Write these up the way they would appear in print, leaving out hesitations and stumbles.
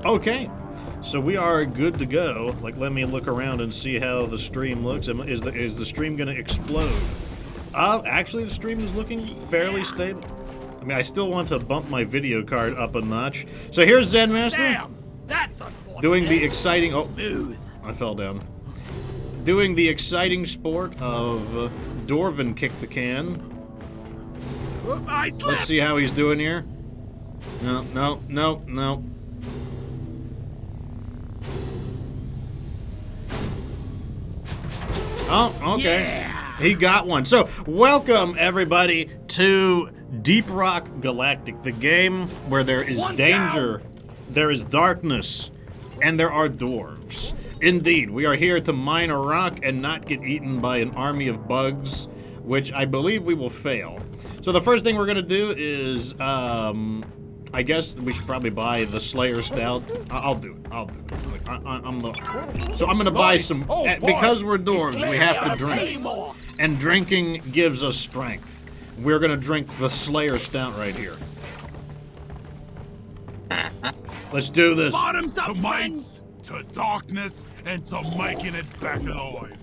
Okay, so we are good to go. Like, let me look around and see how the stream looks. Is the stream gonna explode? Actually, the stream is looking fairly stable. I mean, I still want to bump my video card up a notch. So here's Zen Master. Damn, that's unfortunate. Doing the exciting... Oh, Smooth. I fell down. Doing the exciting sport of Dwarven kick the can. I slipped. Let's see how he's doing here. No. Oh, okay. Yeah. He got one. So, welcome everybody to Deeprock Galactic, the game where there is danger, there is darkness, and there are dwarves. Indeed, we are here to mine a rock and not get eaten by an army of bugs, which I believe we will fail. So the first thing we're gonna do is, I guess we should probably buy the Slayer Stout. I'll do it. So I'm gonna buy some, because we're dwarves, we have to drink. And drinking gives us strength. We're gonna drink the Slayer Stout right here. Let's do this. Bottoms up, To friends. mites, to darkness, and to making it back alive.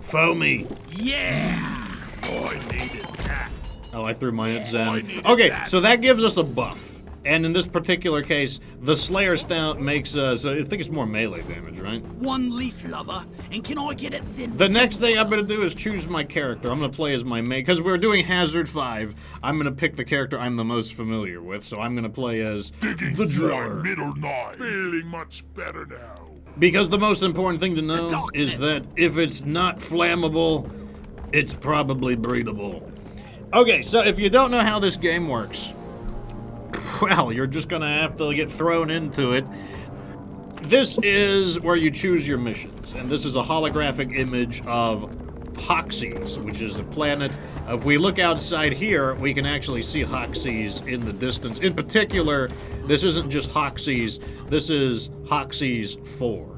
Foamy. Yeah. I needed that. Oh, I threw mine at Zen. I needed Okay, that. so that gives us a buff. And in this particular case, the Slayer Stout makes us, I think it's more melee damage, right? One leaf lover, and can I get it thin? The next thing I'm going to do is choose my character. I'm going to play as my main, because we're doing Hoxxes V. I'm going to pick the character I'm the most familiar with, so I'm going to play as Digging the through Driller. my middle knife. Feeling much better now. Because the most important thing to know darkness. is that if it's not flammable, it's probably breedable. Okay, so if you don't know how this game works, well, you're just gonna have to get thrown into it. This is where you choose your missions, and this is a holographic image of Hoxxes, which is a planet. If we look outside here, we can actually see Hoxxes in the distance. In particular, this isn't just Hoxxes, this is Hoxxes IV.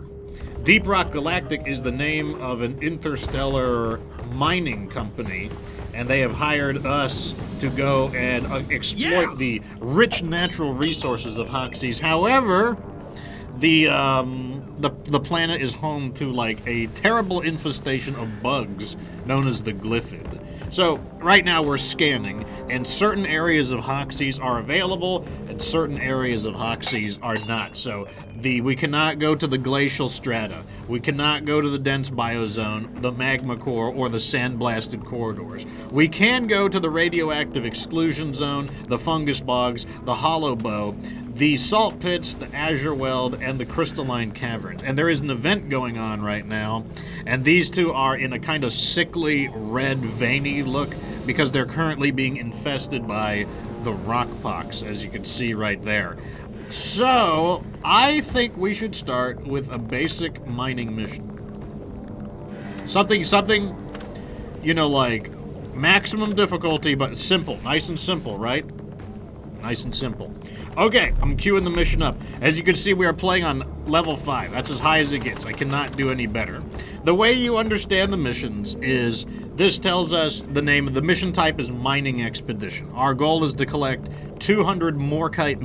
Deeprock Galactic is the name of an interstellar mining company, and they have hired us to go and exploit the rich natural resources of Hoxxes. However, the planet is home to like a terrible infestation of bugs known as the Glyphid. So right now we're scanning, and certain areas of Hoxxes are available, and certain areas of Hoxxes are not. So we cannot go to the glacial strata, we cannot go to the dense biozone, the magma core, or the sandblasted corridors. We can go to the radioactive exclusion zone, the fungus bogs, the hollow bow, the salt pits, the azure weld, and the crystalline caverns. And there is an event going on right now, and these two are in a kind of sickly, red, veiny look because they're currently being infested by the rock pox, as you can see right there. So, I think we should start with a basic mining mission. Something, you know, like maximum difficulty, but simple, nice and simple, right? Nice and simple. Okay, I'm queuing the mission up. As you can see, we are playing on level 5. That's as high as it gets. I cannot do any better. The way you understand the missions is this tells us the name of the mission type is Mining Expedition. Our goal is to collect 200 morkite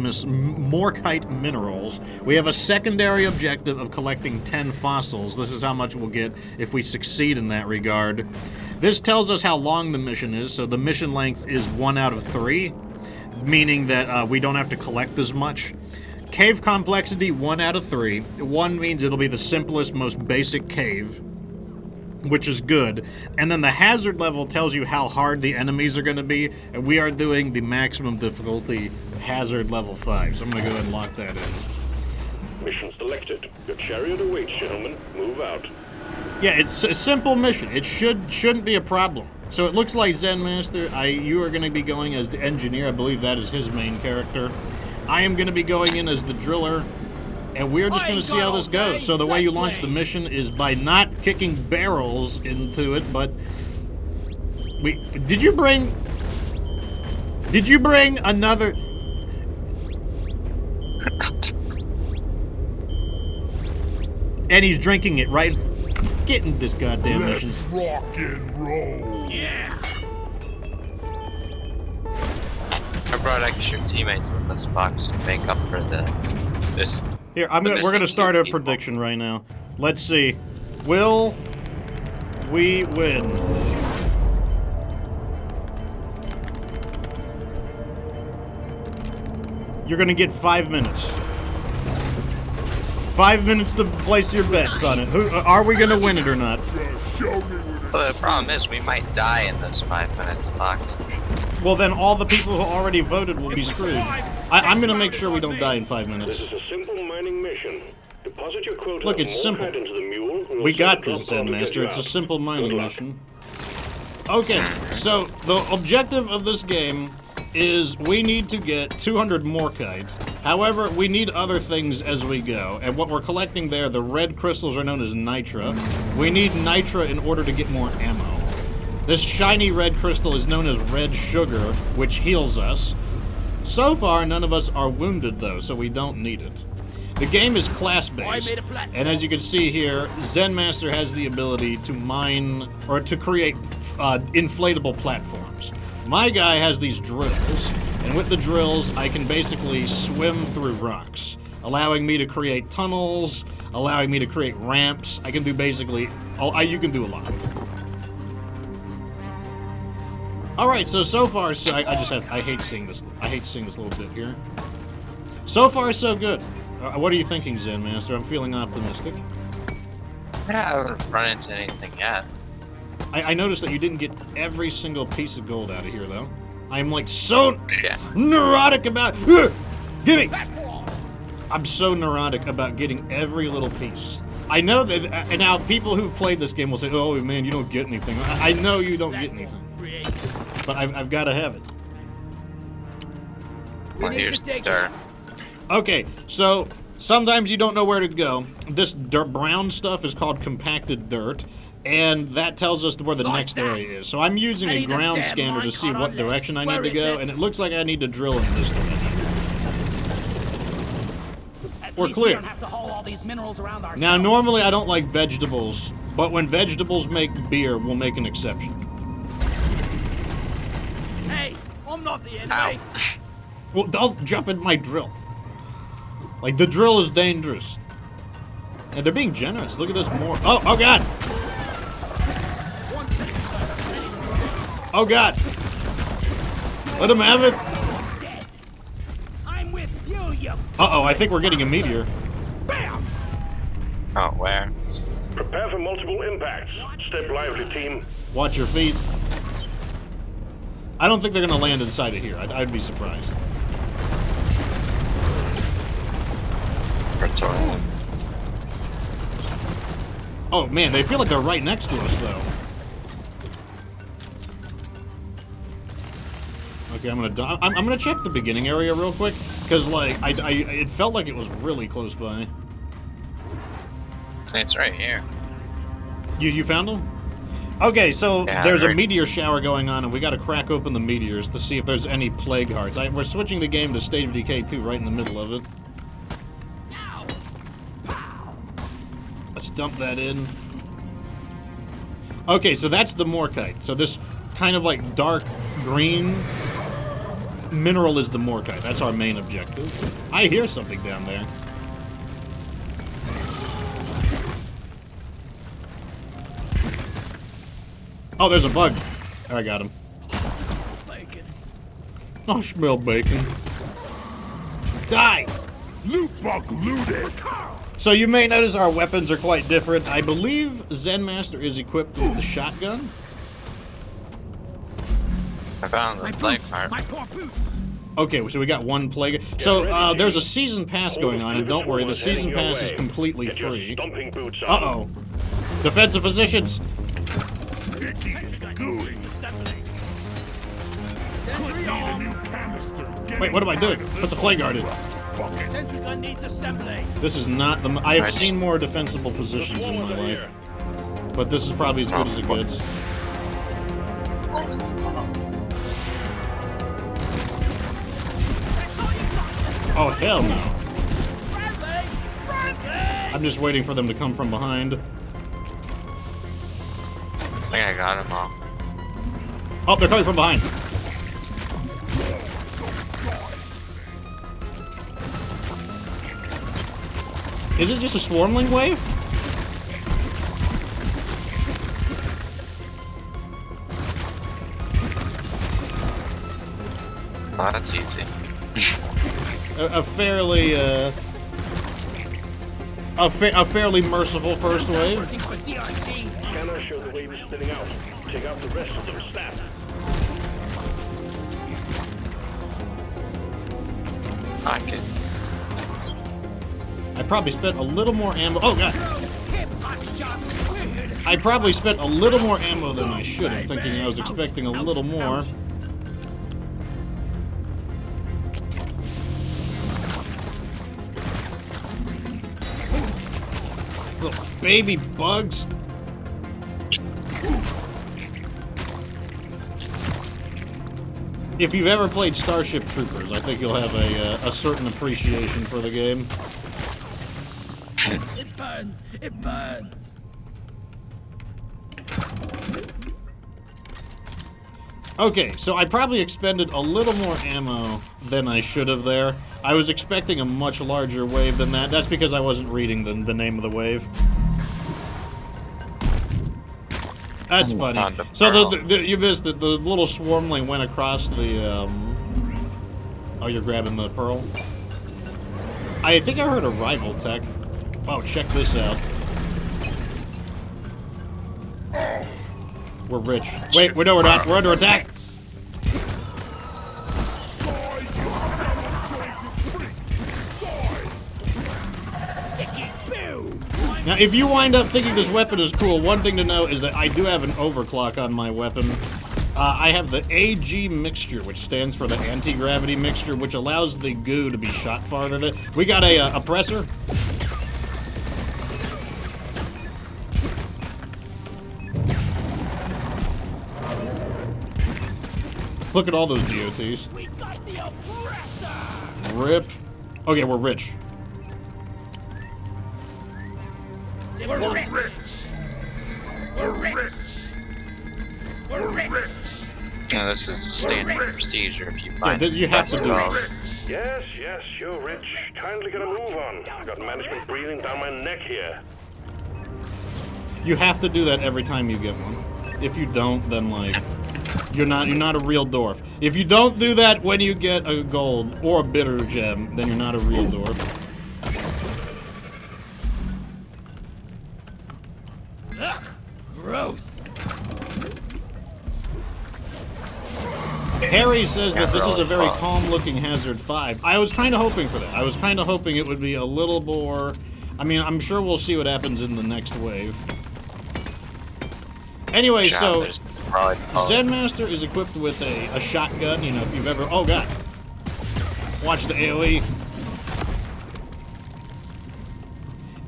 minerals. We have a secondary objective of collecting 10 fossils. This is how much we'll get if we succeed in that regard. This tells us how long the mission is, so the mission length is 1 out of 3. Meaning that we don't have to collect as much. Cave complexity, 1 out of 3. 1 means it'll be the simplest, most basic cave, which is good. And then the hazard level tells you how hard the enemies are going to be, and we are doing the maximum difficulty hazard level 5. So I'm going to go ahead and lock that in. Mission selected. Your chariot awaits, gentlemen. Move out. Yeah, it's a simple mission. It shouldn't be a problem. So it looks like Zen Master, you are going to be going as the engineer. I believe that is his main character. I am going to be going in as the driller, and we're just going to see how this goes. So the way you launch the mission is by not kicking barrels into it, but did you bring another? And he's drinking it right. Get in this goddamn mission. Let's rock and roll. Yeah. brought extra teammates with us, Fox, to make up for this. Here, The we're missing gonna start two a people. prediction right now. Let's see. Will we win? You're gonna get 5 minutes. 5 minutes to place your bets on it. Are we gonna win it or not? Well, the problem is we might die in those 5 minutes, Fox. Well, then all the people who already voted will be screwed. I'm gonna make sure we don't die in 5 minutes. This is a simple mining mission. Deposit your quota Look, of it's simple. into the mule. and we'll We send got a drop this, pod Zen to get Master. you It's a out. simple mining Good luck. mission. Okay, so the objective of this game is we need to get 200 morkite. However, we need other things as we go. And what we're collecting there, the red crystals are known as nitra. We need nitra in order to get more ammo. This shiny red crystal is known as red sugar, which heals us. So far, none of us are wounded though, so we don't need it. The game is class-based, and as you can see here, Zen Master has the ability to mine, or to create inflatable platforms. My guy has these drills, and with the drills, I can basically swim through rocks, allowing me to create tunnels, allowing me to create ramps. I can do basically, you can do a lot. All right, so far, so I hate seeing this. I hate seeing this little bit here. So far, so good. What are you thinking, Zen Master? I'm feeling optimistic. I haven't run into anything yet. I noticed that you didn't get every single piece of gold out of here, though. I'm like so Yeah. neurotic about. Give me! I'm so neurotic about getting every little piece. I know that, and now people who've played this game will say, "Oh man, you don't get anything." I know you don't get anything, but I've got to have it. Well, here's the dirt. Okay, so sometimes you don't know where to go. This brown stuff is called compacted dirt, and that tells us where the next area is. So I'm using a ground scanner to see what direction I need to go, and it looks like I need to drill in this direction. We're clear. Now, normally I don't like vegetables, but when vegetables make beer, we'll make an exception. Hey, I'm not the enemy. Ow. Well, don't jump in my drill. Like, the drill is dangerous. And they're being generous. Look at this more. Oh God! Oh God! Let him have it. I'm with you, you Uh-oh, I think we're getting a meteor. bam! Oh, where? Prepare for multiple impacts. Step lively, team. Watch your feet. I don't think they're gonna land inside of here. I'd be surprised. That's alright. Oh man, they feel like they're right next to us though. Okay, I'm gonna check the beginning area real quick, cause like it felt like it was really close by. It's right here. You found them? Okay, so Yeah, there's a right. meteor shower going on, and we gotta crack open the meteors to see if there's any plague hearts. We're switching the game to State of Decay 2 right in the middle of it. Let's dump that in. Okay, so that's the morkite. So this kind of like dark green mineral is the morkite. That's our main objective. I hear something down there. Oh, there's a bug. I got him. Bacon. I smell bacon. Die! Loot bug looted. So you may notice our weapons are quite different. I believe Zen Master is equipped with the shotgun. I found the plague heart. My poor boots. Okay, so we got one plague. So there's a season pass going on, and don't worry, the season pass is completely Get your free. stomping boots on. Uh-oh. Defensive positions. Sticky is gooey. Sentry on. Wait, what am I doing? Put the plague guard in. Sentry gun needs assembly. This is not the... I have seen more defensible positions in my life. But this is probably as good as it gets. Oh, hell no. Friendly! Friendly! I'm just waiting for them to come from behind. I think I got him all. Oh, they're coming from behind. Is it just a swarmling wave? Oh, that's easy. A fairly, a fairly merciful first wave. Working for DRG. Scanner shows the wave is spinning out. Take out the rest of them stat. Okay. I probably spent a little more ammo. Oh god! Hip hop shop. Weird. I probably spent a little more ammo than I should have, thinking I was expecting a little more. Little baby bugs. If you've ever played Starship Troopers, I think you'll have a certain appreciation for the game. It burns. It burns. Okay, so I probably expended a little more ammo than I should have there. I was expecting a much larger wave than that. That's because I wasn't reading the name of the wave. That's funny. So you missed it. The little swarmling went across the, Oh, you're grabbing the pearl? I think I heard a rival tech. Oh, check this out. We're rich. Wait, no, we're not. We're under attack. Now, if you wind up thinking this weapon is cool, one thing to know is that I do have an overclock on my weapon. I have the AG mixture, which stands for the anti-gravity mixture, which allows the goo to be shot farther than... We got a oppressor. Look at all those GOTs. We got the oppressor. Rip. Okay, we're rich. We're rich. We're rich. We're rich. Yeah, this is the standard procedure if you find you have to do it. Yes, yes, you're rich. Kindly get a move on. I've got management breathing down my neck here. You have to do that every time you get one. If you don't, then like you're not a real dwarf. If you don't do that when you get a gold or a bitter gem, then you're not a real dwarf. Ugh, gross. Harry says that this is a very calm-looking Hazard 5. I was kind of hoping for that. I was kind of hoping it would be a little more... I mean, I'm sure we'll see what happens in the next wave. Anyway, so... Zen Master is equipped with a shotgun, you know, if you've ever... Oh, God. Watch the AoE.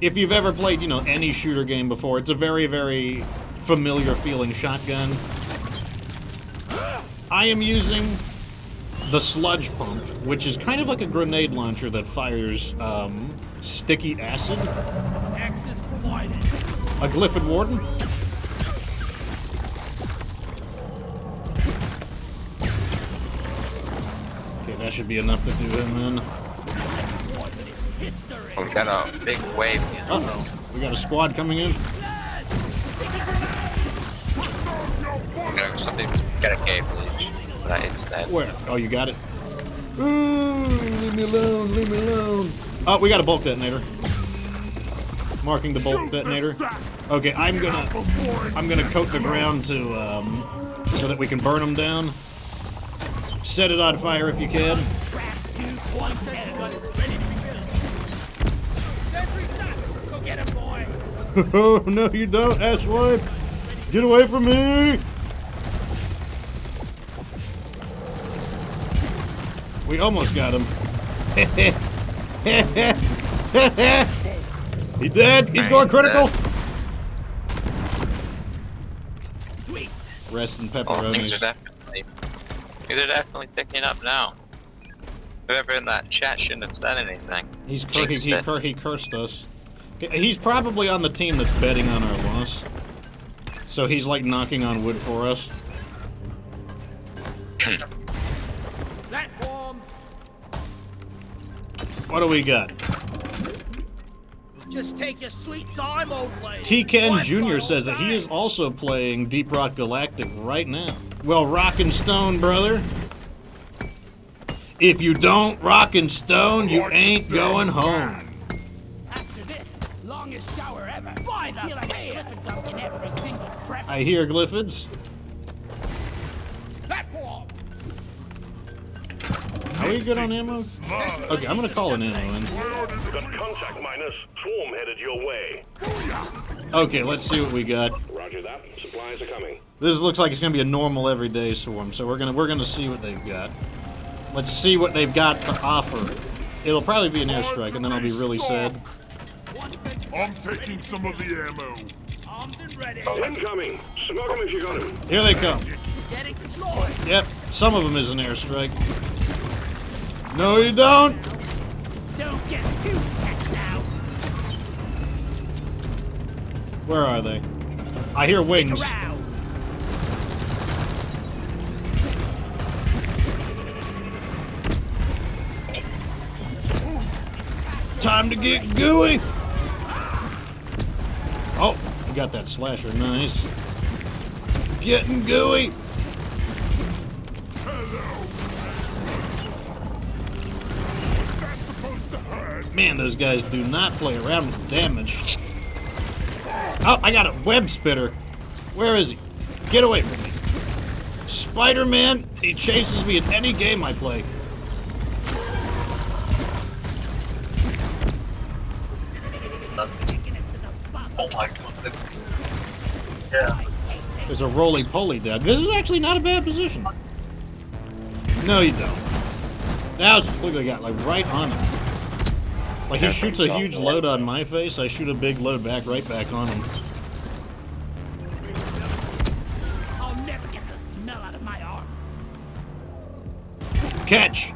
If you've ever played, you know, any shooter game before, it's a very, very familiar-feeling shotgun. I am using the sludge pump, which is kind of like a grenade launcher that fires sticky acid. Access provided. A Glyphid Warden. Okay, that should be enough to do him in. We got a big wave. Uh-oh. We got a squad coming in. Something got a cave leech, but it's dead. Where? Oh, you got it? Ooh, leave me alone, leave me alone. Oh, we got a bulk detonator. Marking the bulk detonator. Okay, I'm gonna coat the ground to so that we can burn them down. Set it on fire if you can. One sentry gun ready to be built. Sentry's done. Go get him, boy. Oh, no you don't, asswipe. Get away from me. We almost got him. He dead. He's going critical. Sweet. Rest in Oh, things are pepperonis. they're definitely picking up now. Whoever in that chat shouldn't have said anything. He cursed us. He's probably on the team that's betting on our loss. So he's like knocking on wood for us. Platform. What do we got? Just take your sweet time, old lady. T-Ken I've Jr. got says all that he day. is also playing Deeprock Galactic right now. Well, rockin' stone, brother. If you don't rockin' stone, you ain't going home. After this, longest shower ever. By the Clifford dunk in every single crevice. I hear Glyphids. Platform. Are we good on ammo? Slug. Okay, I'm gonna call an ammo in. Got contact miners. Swarm headed your way. Okay, let's see what we got. Roger that. Supplies are coming. This looks like it's gonna be a normal everyday swarm, so we're gonna see what they've got. Let's see what they've got to offer. It'll probably be an airstrike, and then I'll be really sad. I'm taking some of the ammo. Armed and ready. Incoming. Smoke them if you got them. Here they come. Get explored. Yep, some of them is an airstrike. No, you don't. Don't get too packed out. Where are they? I hear wings. Stick around. Time to get gooey. Oh, you got that slasher. Nice. Getting gooey. That's supposed to hurt. Man, those guys do not play around with damage. Oh, I got a web spitter. Where is he? Get away from me. Spider-Man, he chases me in any game I play. Oh my god. Yeah. There's a roly-poly dead. This is actually not a bad position. No, you don't. That was, look, I got like right on him. Like he shoots a huge load on my face, I shoot a big load back, right back on him. I'll never get the smell out of my arm. Catch!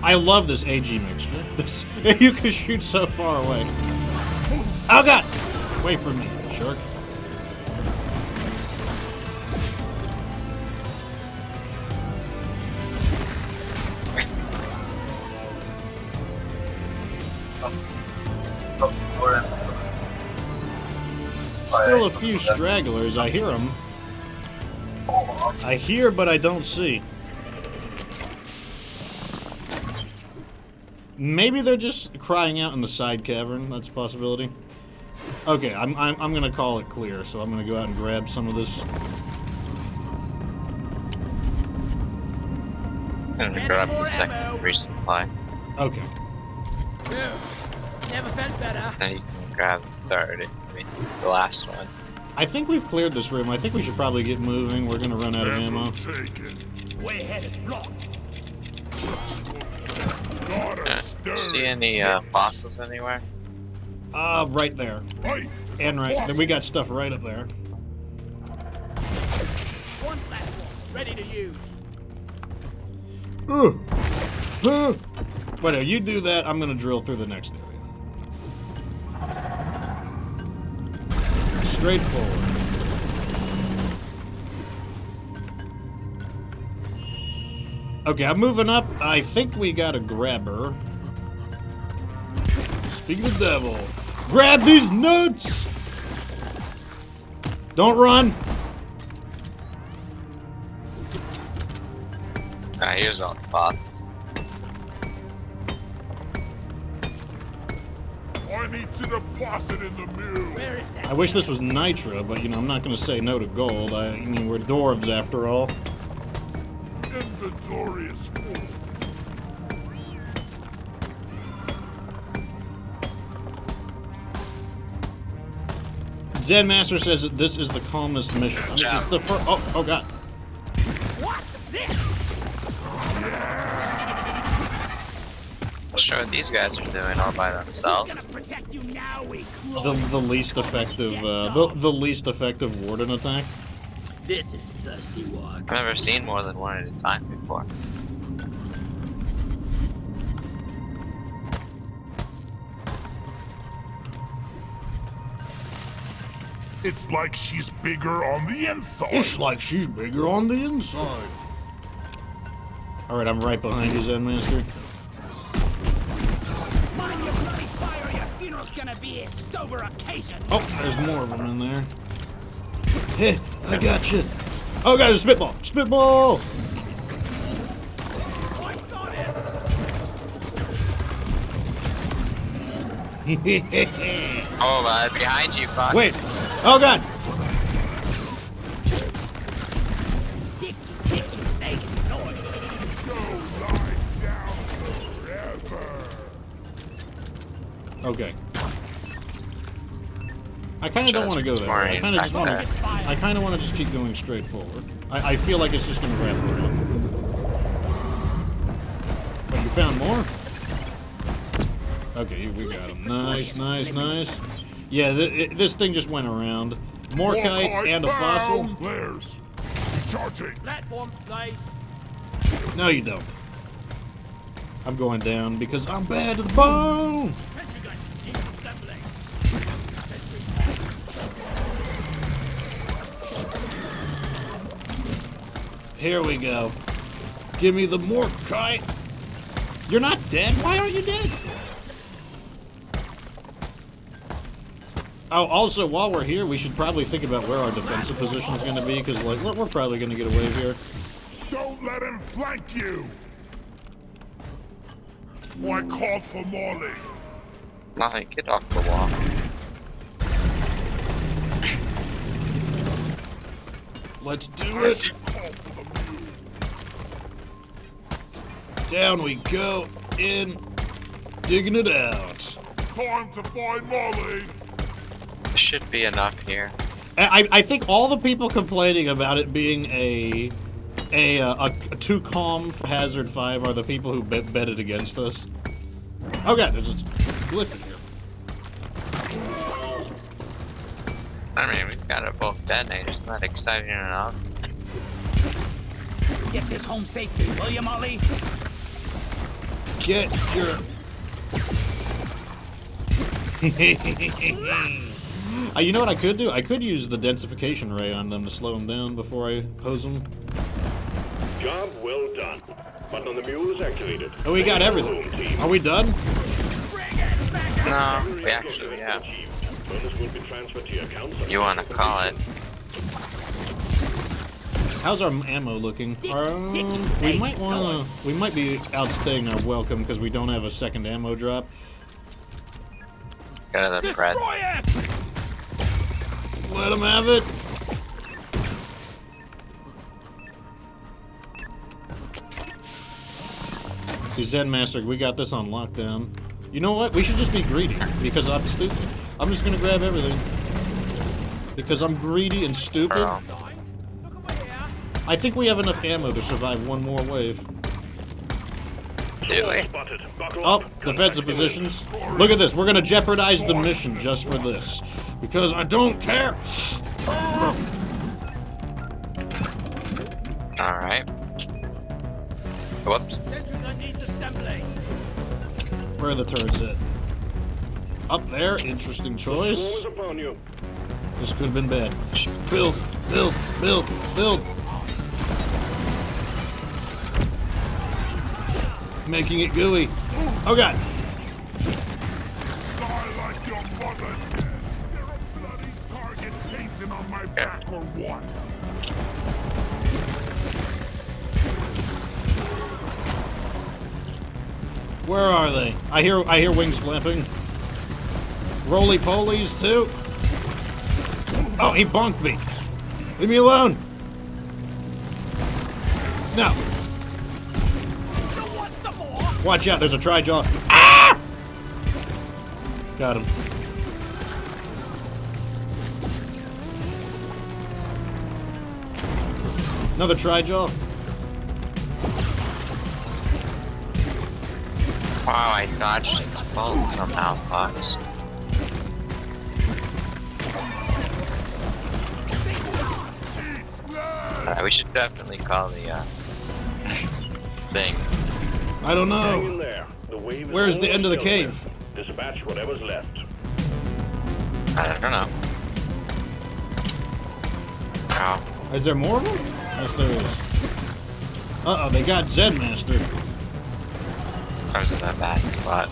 I love this AG mixture. This, you can shoot so far away. Oh god! Wait for me, shark. Still a few stragglers. I hear them. I hear, but I don't see. Maybe they're just crying out in the side cavern. That's a possibility. Okay, I'm gonna call it clear. So I'm gonna go out and grab some of this. I'm gonna grab the second resupply. Okay. Never felt better. Then you can grab the third. I mean, the last one. I think we've cleared this room. I think we should probably get moving. We're gonna run out of ammo. Taken. Way ahead is blocked. Gotta You see any fossils anywhere? Right there. Hey, And right, then we got stuff right up there. One platform, ready to use. Wait, you do that, I'm gonna drill through the next area. Straightforward. Okay, I'm moving up. I think we got a grabber. Speak of the devil. Grab these nuts! Don't run! Ah, here's all the fossils. I need to deposit in the mill. Where is that? I wish this was Nitra, but you know, I'm not gonna say no to gold. I mean, we're dwarves after all. Inventory is full. Zen Master says that this is the calmest mission. I mean, it's the first. Oh god. What? This? Not sure what these guys are doing all by themselves. Gonna protect you now, we The least effective the least effective warden attack. This is thirsty work. I've never seen more than one at a time before. It's like she's bigger on the inside. It's like she's bigger on the inside. All right, I'm right behind you, Zen Master. Mind your bloody fire, your funeral's gonna be a sober occasion. Oh, there's more of them in there. Hey, I got you. Oh, got a spitball. Spitball. Oh, behind you, Fox. Wait. Oh, God. Okay. I kind of don't want to go there. I kind of just want to. I kind of want to just keep going straight forward. I feel like it's just going to wrap around. But you found more? Okay, we got him. Nice, nice, nice. Yeah, this thing just went around. More kite and a fossil. Flares. Charging. Platforms, please. No, you don't. I'm going down because I'm bad to the bone. Sentry gun in assembly. Here we go. Give me the more kite. You're not dead? Why aren't you dead? Oh, also, while we're here, we should probably think about where our defensive position is going to be, because, like, we're probably going to get a wave here. Don't let him flank you. Oh, I called for Morley. Molly, get off the wall. Let's do it. Down we go. In. Digging it out. Time to find Morley. Should be enough here. I think all the people complaining about it being a too calm for Hazard 5 are the people who betted against us. Oh god, there's a glyph in here. I mean, we've got it both detonators. Not exciting enough. Get this home safely, will you, Molly? Get your... you know what I could do? I could use the densification ray on them to slow them down before I hose them. Job well done. Button on the mule is activated. Oh, we got everything. Are we done? No, we actually, yeah. Bonus will be transferred to your account. You want to call it? How's our ammo looking? We might wanna. We might be outstaying our welcome because we don't have a second ammo drop. Go to the bread. Destroy it! Let him have it. See, Zen Master, we got this on lockdown. You know what? We should just be greedy because I'm stupid. I'm just gonna grab everything because I'm greedy and stupid. Girl. I think we have enough ammo to survive one more wave. Do we? Spotted. Buckle Oh, up. defensive positions. Look at this. We're gonna jeopardize the mission just for this. Because I don't care. Alright. Whoops. Sentry gun needs assembly. Where are the turrets at? Up there. Interesting choice. Always upon you. This could have been bad. Build, build, build, build. Making it gooey. Oh god. Die like your mother. There a bloody target chasing on my back or what? Where are they? I hear wings flapping. Roly polies too. Oh, he bonked me. Leave me alone. No. Watch out, there's a tri-jaw. Ah! Got him. Another tri-jaw. Wow, I dodged its bolt somehow, Fox. We should definitely call the thing. I don't Hang in know. there. The wave is Where's the end of the almost cave? over. Dispatch whatever's left. I don't know. Ow. Is there more of them? Yes, there is. Uh-oh, they got Zen Master. I was in a bad spot.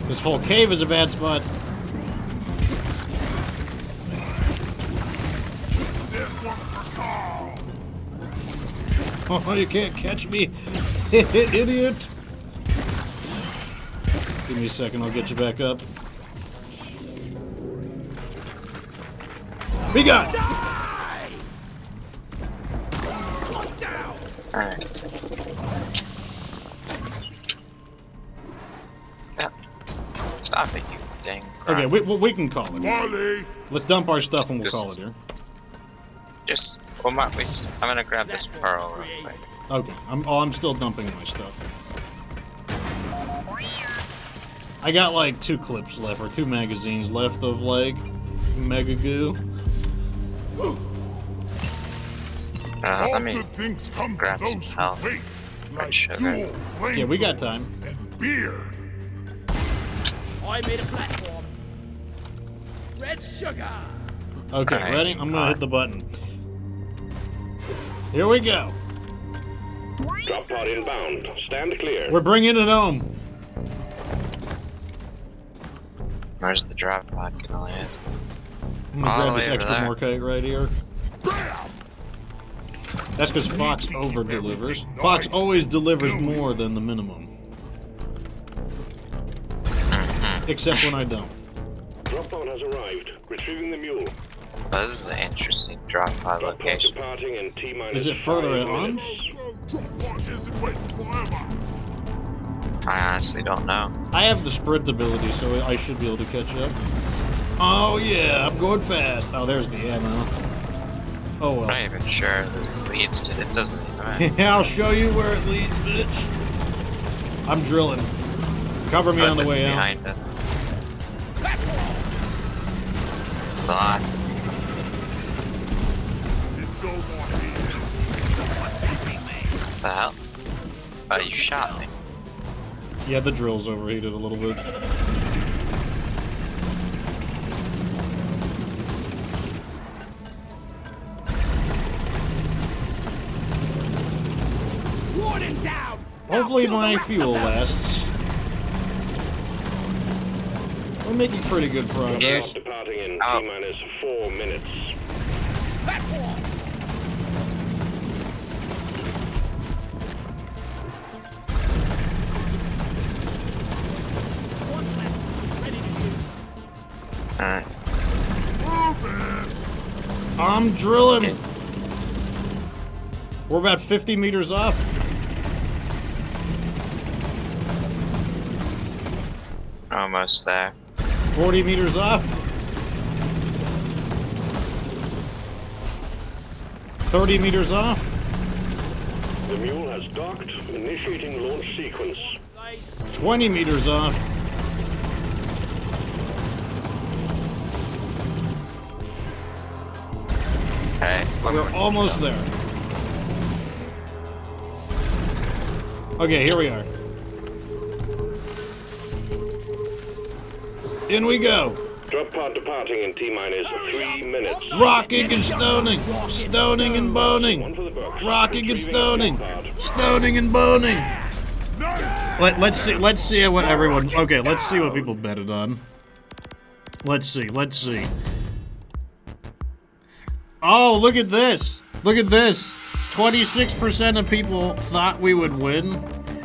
This whole cave is a bad spot. Oh, you can't catch me, idiot! Give me a second, I'll get you back up. Be gone! Alright. Yeah. Stop it, you dang crap. Okay, we can call it. Wally! Let's dump our stuff and we'll Just- call it here. Just, well, I'm gonna grab this pearl real quick. Okay, I'm still dumping my stuff. I got like 2 clips left, or 2 magazines left of like Mega Goo. All Let me good things come to grab some those who health. wait, like sugar. fuel, Yeah, we got flamethrowers, time. and beer. I made a platform. Red sugar. Okay, Alright, ready? I'm gonna hit the button. Here we go. Drop pod inbound. Stand clear. We're bringing it home. Where's the drop pod gonna land? I'm gonna All grab the this way over extra there. more cake right here. That's because Fox over delivers. Fox always delivers more than the minimum. Except when I don't. Drop pod has arrived. Retrieving the mule. Oh, this is an interesting drop pod Drop pod location. departing in T-minus Is it further 5 on? minutes. Drop pod isn't waiting forever. I honestly don't know. I have the sprint ability, so I should be able to catch up. Oh yeah, I'm going fast. Oh, there's the ammo. Oh I'm well. not even sure this leads to this. Doesn't even I'll show you where it leads, bitch. I'm drilling. Cover me on the way out. behind us. Lots. It's over here. What the hell? Oh, you shot me. Yeah, the drill's overheated a little bit. Warning down. Hopefully my fuel lasts. We're making pretty good progress. Drop departing in Oh. T-minus 4 minutes. Platform. One platform ready to use. Alright. I'm drilling. We're about 50 meters off. Almost there. 40 meters off. 30 meters off. The mule has docked. Initiating launch sequence. Nice. 20 meters off. Okay. We're almost there. Okay, here we are. In we go. Drop pod departing in T-minus 3 minutes. Rocking and stoning. Stoning and boning. One for the books. Rocking and Retrieving stoning. drop pod. Stoning and boning. Let's see what everyone. Okay, let's see what people betted on. Let's see. Oh, look at this. Look at this. 26% of people thought we would win,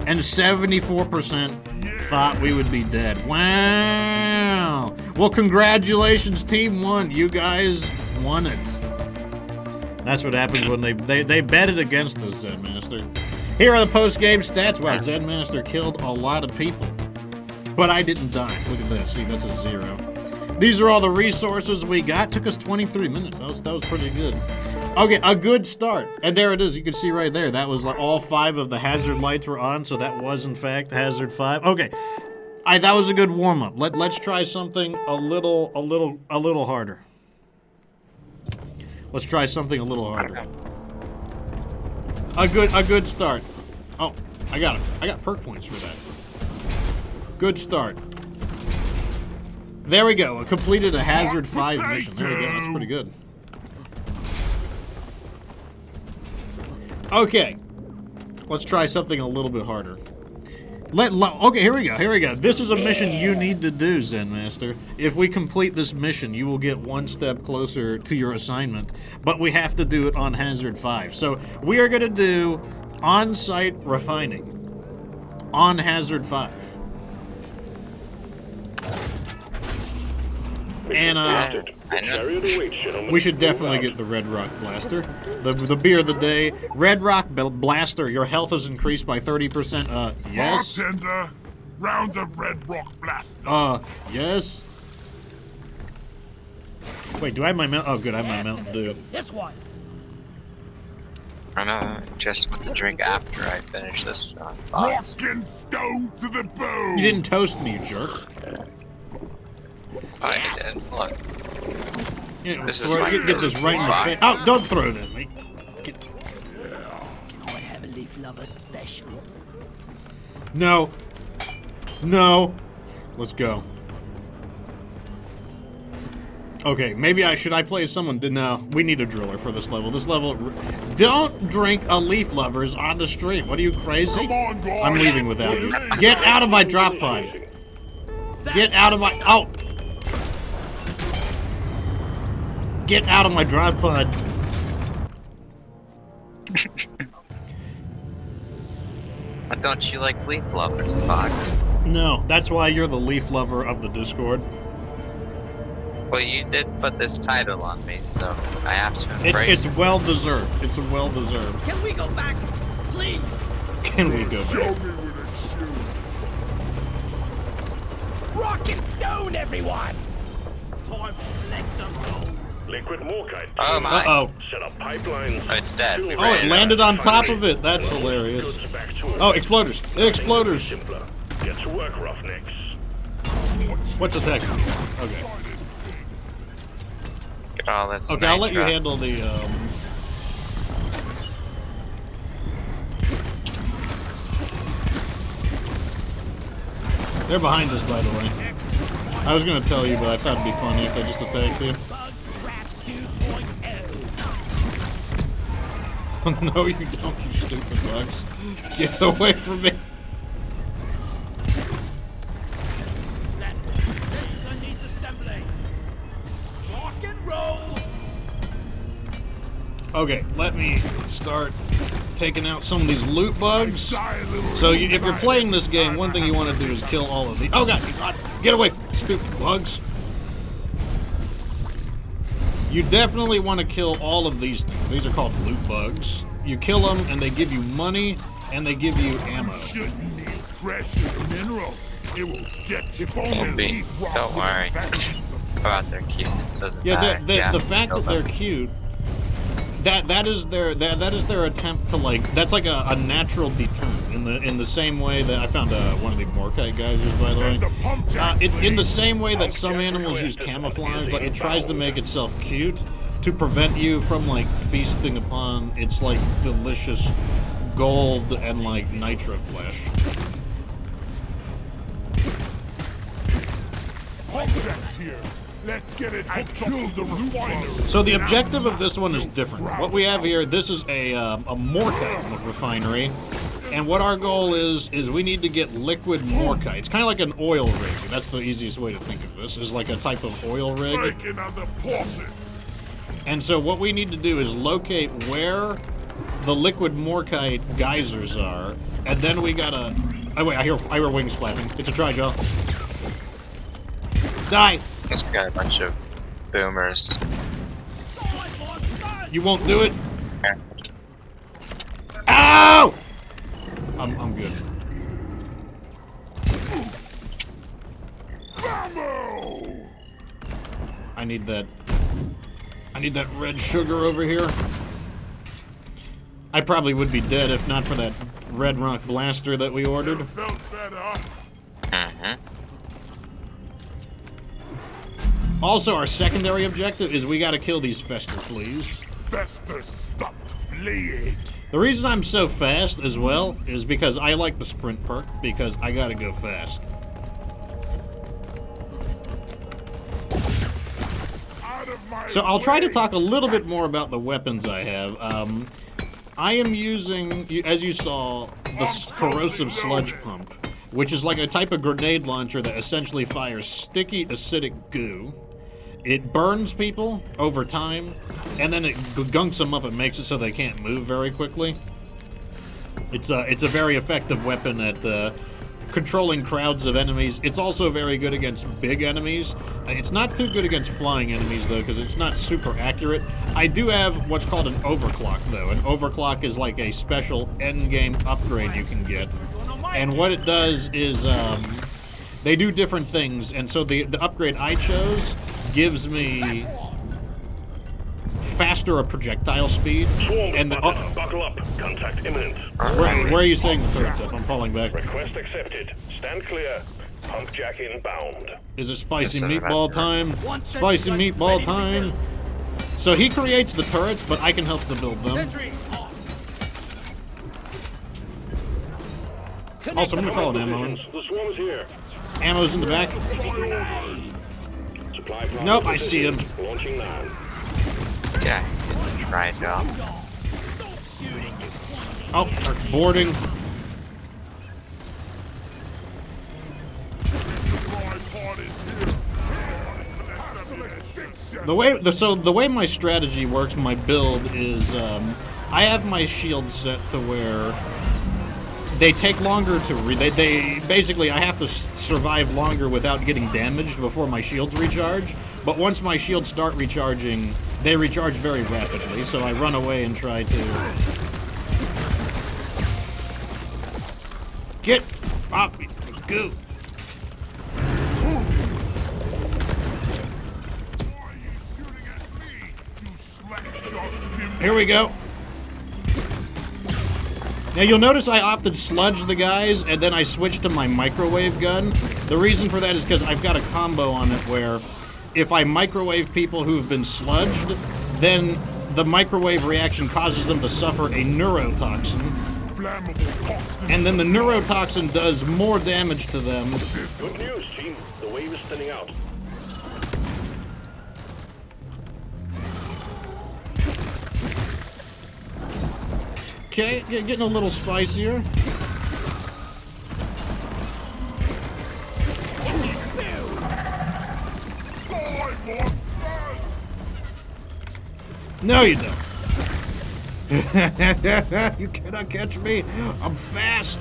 and 74% thought we would be dead. Wow. Well, congratulations, Team 1. You guys won it. That's what happens when they betted against us, Zen Master. Here are the post-game stats. Wow, Zen Master killed a lot of people. But I didn't die. Look at this. See, that's a 0. These are all the resources we got. Took us 23 minutes. That was pretty good. Okay, a good start. And there it is. You can see right there. That was like all 5 of the hazard lights were on, so that was in fact hazard 5. Okay. That was a good warm-up. Let's try something a little harder. Let's try something a little harder. A good start. Oh, I got it. I got perk points for that. Good start. There we go. I completed a hazard 5 mission. There we go. That's pretty good. Okay. Let's try something a little bit harder. Okay, here we go. Here we go. This is a mission you need to do, Zen Master. If we complete this mission, you will get one step closer to your assignment. But we have to do it on Hazard 5. So we are going to do on-site refining on Hazard 5. And we should definitely get the Red Rock Blaster. The beer of the day. Red Rock Blaster, your health is increased by 30%. Yes. Bartender, rounds of Red Rock Blaster. Yes. Wait, do I have my Mountain? Oh, good, I have my Mountain Dew. This one. I know, just want to drink after I finish this box. Rockin' stone to the bone. You didn't toast me, you jerk. I did. Look. This is my get this right in the face. Oh, don't throw it at me. I have a leaf lover special. No. No. Let's go. Okay, maybe should I play someone? No, we need a driller for this level. This level, don't drink a leaf lovers on the street. What are you, crazy? Come on, guys. I'm leaving without you. Get out of my drop pod. Get out of my, oh. Get out of my drop pod. But don't you like leaf lovers, Fox? No, that's why you're the leaf lover of the Discord. Well, you did put this title on me, so I have to embrace It's well deserved. It's well deserved. Can we go back, please? Can we go Show back? me with a shoe. Rock and stone, everyone. Time to collect some gold. Liquid morkite. Oh my. Uh-oh. Set up pipelines. Oh, it's dead. We Oh, ran it it landed on top of it. That's hilarious. Goods back to Oh, exploders. They're exploders. Simpler. Get to work, roughnecks. What's attacking me? Okay. Get all this. Okay, I'll let you nitro. handle the, They're behind us, by the way. I was gonna tell you, but I thought it'd be funny if I just attacked you. Bug trap 2.0. No, you don't, you stupid bugs. Get away from me. That Sentinel needs assembly. Rock and roll. Okay, let me start taking out some of these loot bugs. Die a little So if you're playing this game, one thing you want to do is kill all of these. Oh god, get away from me, stupid bugs. You definitely want to kill all of these things. These are called loot bugs. You kill them and they give you money and they give you ammo. shouldn't need precious minerals. It will get if only Won't be. leaf rock Don't with worry. infections of About their cuteness doesn't Yeah, matter. the fact that they're cute, that is their attempt to that's like a natural deterrent in the same way that I found one of the Morkite geysers, by the way. Send a pump jack, It's in the please. same way that some animals use camouflage, like it tries to make itself cute to prevent you from feasting upon its delicious gold and nitro flesh. Pump jack's here. Let's get it and kill the refinery. So the objective of this one is different. What we have here, this is a Morkite refinery, and what our goal is we need to get liquid Morkite. It's kind of like an oil rig. That's the easiest way to think of this, is like a type of oil rig. Breaking on the faucet. And so what we need to do is locate where the liquid Morkite geysers are, and then we gotta... Oh wait, I hear wings flapping. It's a Tri-Jaw. Die! It's got a bunch of boomers. You won't do it? Ow! I'm good. Mambo! I need that red sugar over here. I probably would be dead if not for that Red Rock Blaster that we ordered. Felt better. Mm-hmm. Also, our secondary objective is we gotta kill these Fester fleas. Fester stopped fleeing. The reason I'm so fast as well is because I like the sprint perk, because I gotta go fast. Out of my So I'll try to way. talk a little bit more about the weapons I have. I am using, as you saw, the corrosive sludge pump. which is like a type of grenade launcher that essentially fires sticky acidic goo. It burns people over time, and then it gunks them up and makes it so they can't move very quickly. It's a very effective weapon at controlling crowds of enemies. It's also very good against big enemies. It's not too good against flying enemies, though, because it's not super accurate. I do have what's called an overclock, though. An overclock is like a special endgame upgrade you can get. And what it does is they do different things, and so the upgrade I chose gives me faster projectile speed. Swarm, And buckle up. Contact imminent. where are you saying the turret's up? I'm falling back. Request accepted. Stand clear. Pump jack inbound. Is it spicy Yes, sir. meatball time? Spicy meatball time. So he creates the turrets, but I can help to build them. Sentry off. Also, I'm gonna call an ammo in. The swarm is here. Ammo's in the back. Supply pod Nope, in I see him. position. Launching now. Yeah, try job. Oh, they're boarding. Supply pod is here. The way my strategy works, my build is I have my shield set to where they take longer to they basically I have to survive longer without getting damaged before my shields recharge. But once my shields start recharging, they recharge very rapidly. So I run away and try to get off me. Goo. Why are you shooting at me, you slack-jawed pimp? Here we go. Now you'll notice I opted sludge the guys, and then I switched to my microwave gun. The reason for that is because I've got a combo on it where if I microwave people who've been sludged, then the microwave reaction causes them to suffer a neurotoxin, Flammable toxin. and then the neurotoxin does more damage to them. Good news, team. The wave is thinning out. Okay, getting a little spicier. Die, monsters! No, you don't. You cannot catch me. I'm fast.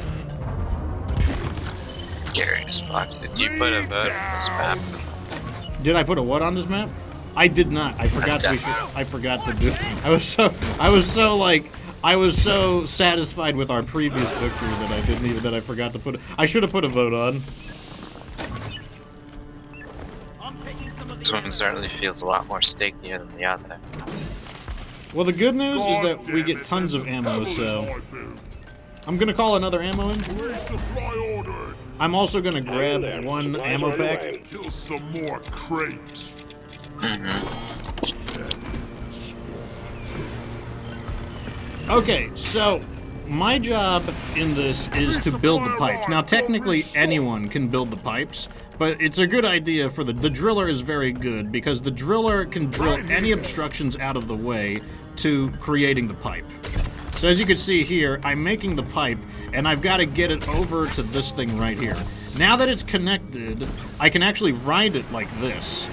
Curious, Fox, did you put a vote on this map? Did I put a what on this map? I did not. I forgot to. I forgot to do. I was so satisfied with our previous victory that I didn't even. That I forgot to put. I should have put a vote on. I'm taking some of This the one certainly feels a lot more stickier than the other. Well, the good news is that we get tons of ammo, so I'm gonna call another ammo in. Resupply ordered. I'm also gonna grab There. one Supplies ammo are in pack. line. Kill some more crepes. Okay, so my job in this is to build the pipes. Now, technically, anyone can build the pipes, but it's a good idea for the driller is very good because the driller can drill any obstructions out of the way to creating the pipe. So as you can see here, I'm making the pipe, and I've got to get it over to this thing right here. Now that it's connected, I can actually ride it like this,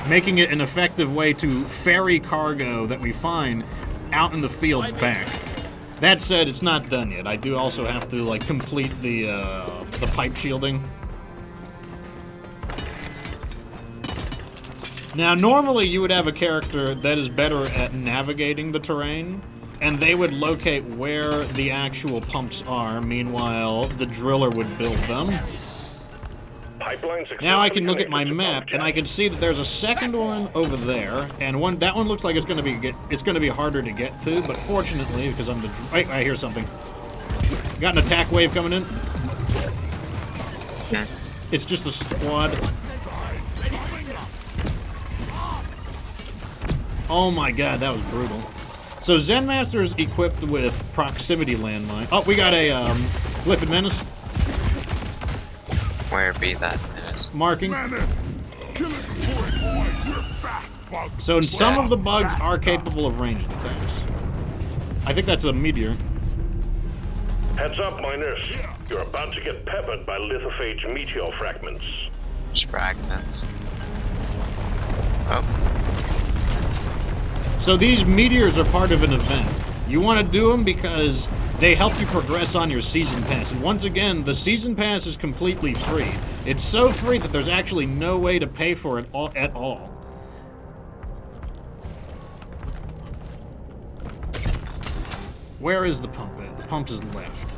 making it an effective way to ferry cargo that we find out in the fields back. That said, it's not done yet. I do also have to like complete the pipe shielding. Now, normally you would have a character that is better at navigating the terrain, and they would locate where the actual pumps are. Meanwhile, the driller would build them. Pipelines Now I can look at my connected to map, pump and I jack. can see that there's a second one over there, and that one looks like it's gonna be harder to get to. But fortunately, because I'm the wait, I hear something. Got an attack wave coming in. It's just a squad. Oh my god, that was brutal. So Zen Master is equipped with proximity landmine. Oh, we got a Glyphid Menace Where be that minute? marking. Menace! Kill it before it boys. You're fast, bug. So some of the bugs are capable of ranged attacks. I think that's a meteor. Heads up, miners. Yeah. You're about to get peppered by lithophage meteor fragments. Just fragments. Oh, So these meteors are part of an event. You want to do them because they help you progress on your season pass. And once again, the season pass is completely free. It's so free that there's actually no way to pay for it at all. Where is the pump at? The pump is left.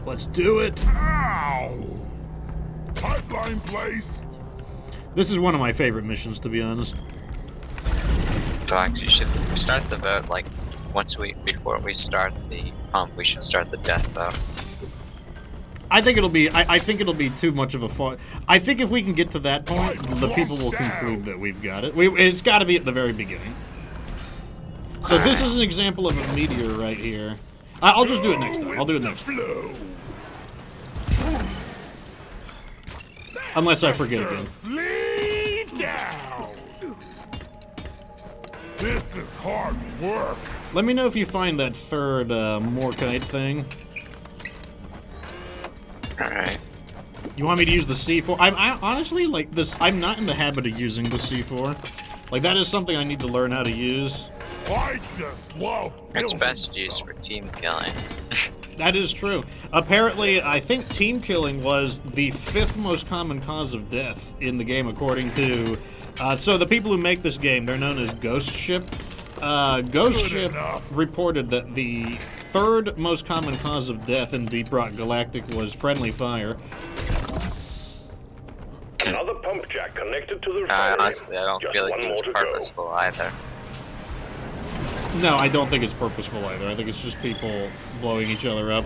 Let's do it. Ow! Pipeline placed. This is one of my favorite missions, to be honest. so actually, you should start the vote like before we start the pump. We should start the death vote. I think it'll be. I think it'll be too much of a fun. I think if we can get to that point, the people will conclude that we've got it. It's got to be at the very beginning. So this is an example of a meteor right here. I'll just do it next time. I'll do it next time. Unless I forget again. Flee down. This is hard work. Let me know if you find that third Morkite thing. Alright. You want me to use the C4? I honestly, like, this. I'm not in the habit of using the C4. Like, that is something I need to learn how to use. I just love It's building best used stuff. for team killing. That is true. Apparently, I think team killing was the 5th most common cause of death in the game, according to... so the people who make this game, they're known as Ghost Ship. Ghost Ship reported that the 3rd most common cause of death in deeprock Galactic was friendly fire. Another pump jack connected to the refinery. Honestly, I don't Just feel like one more it's to purposeful either. No, I don't think it's purposeful either. I think it's just people blowing each other up.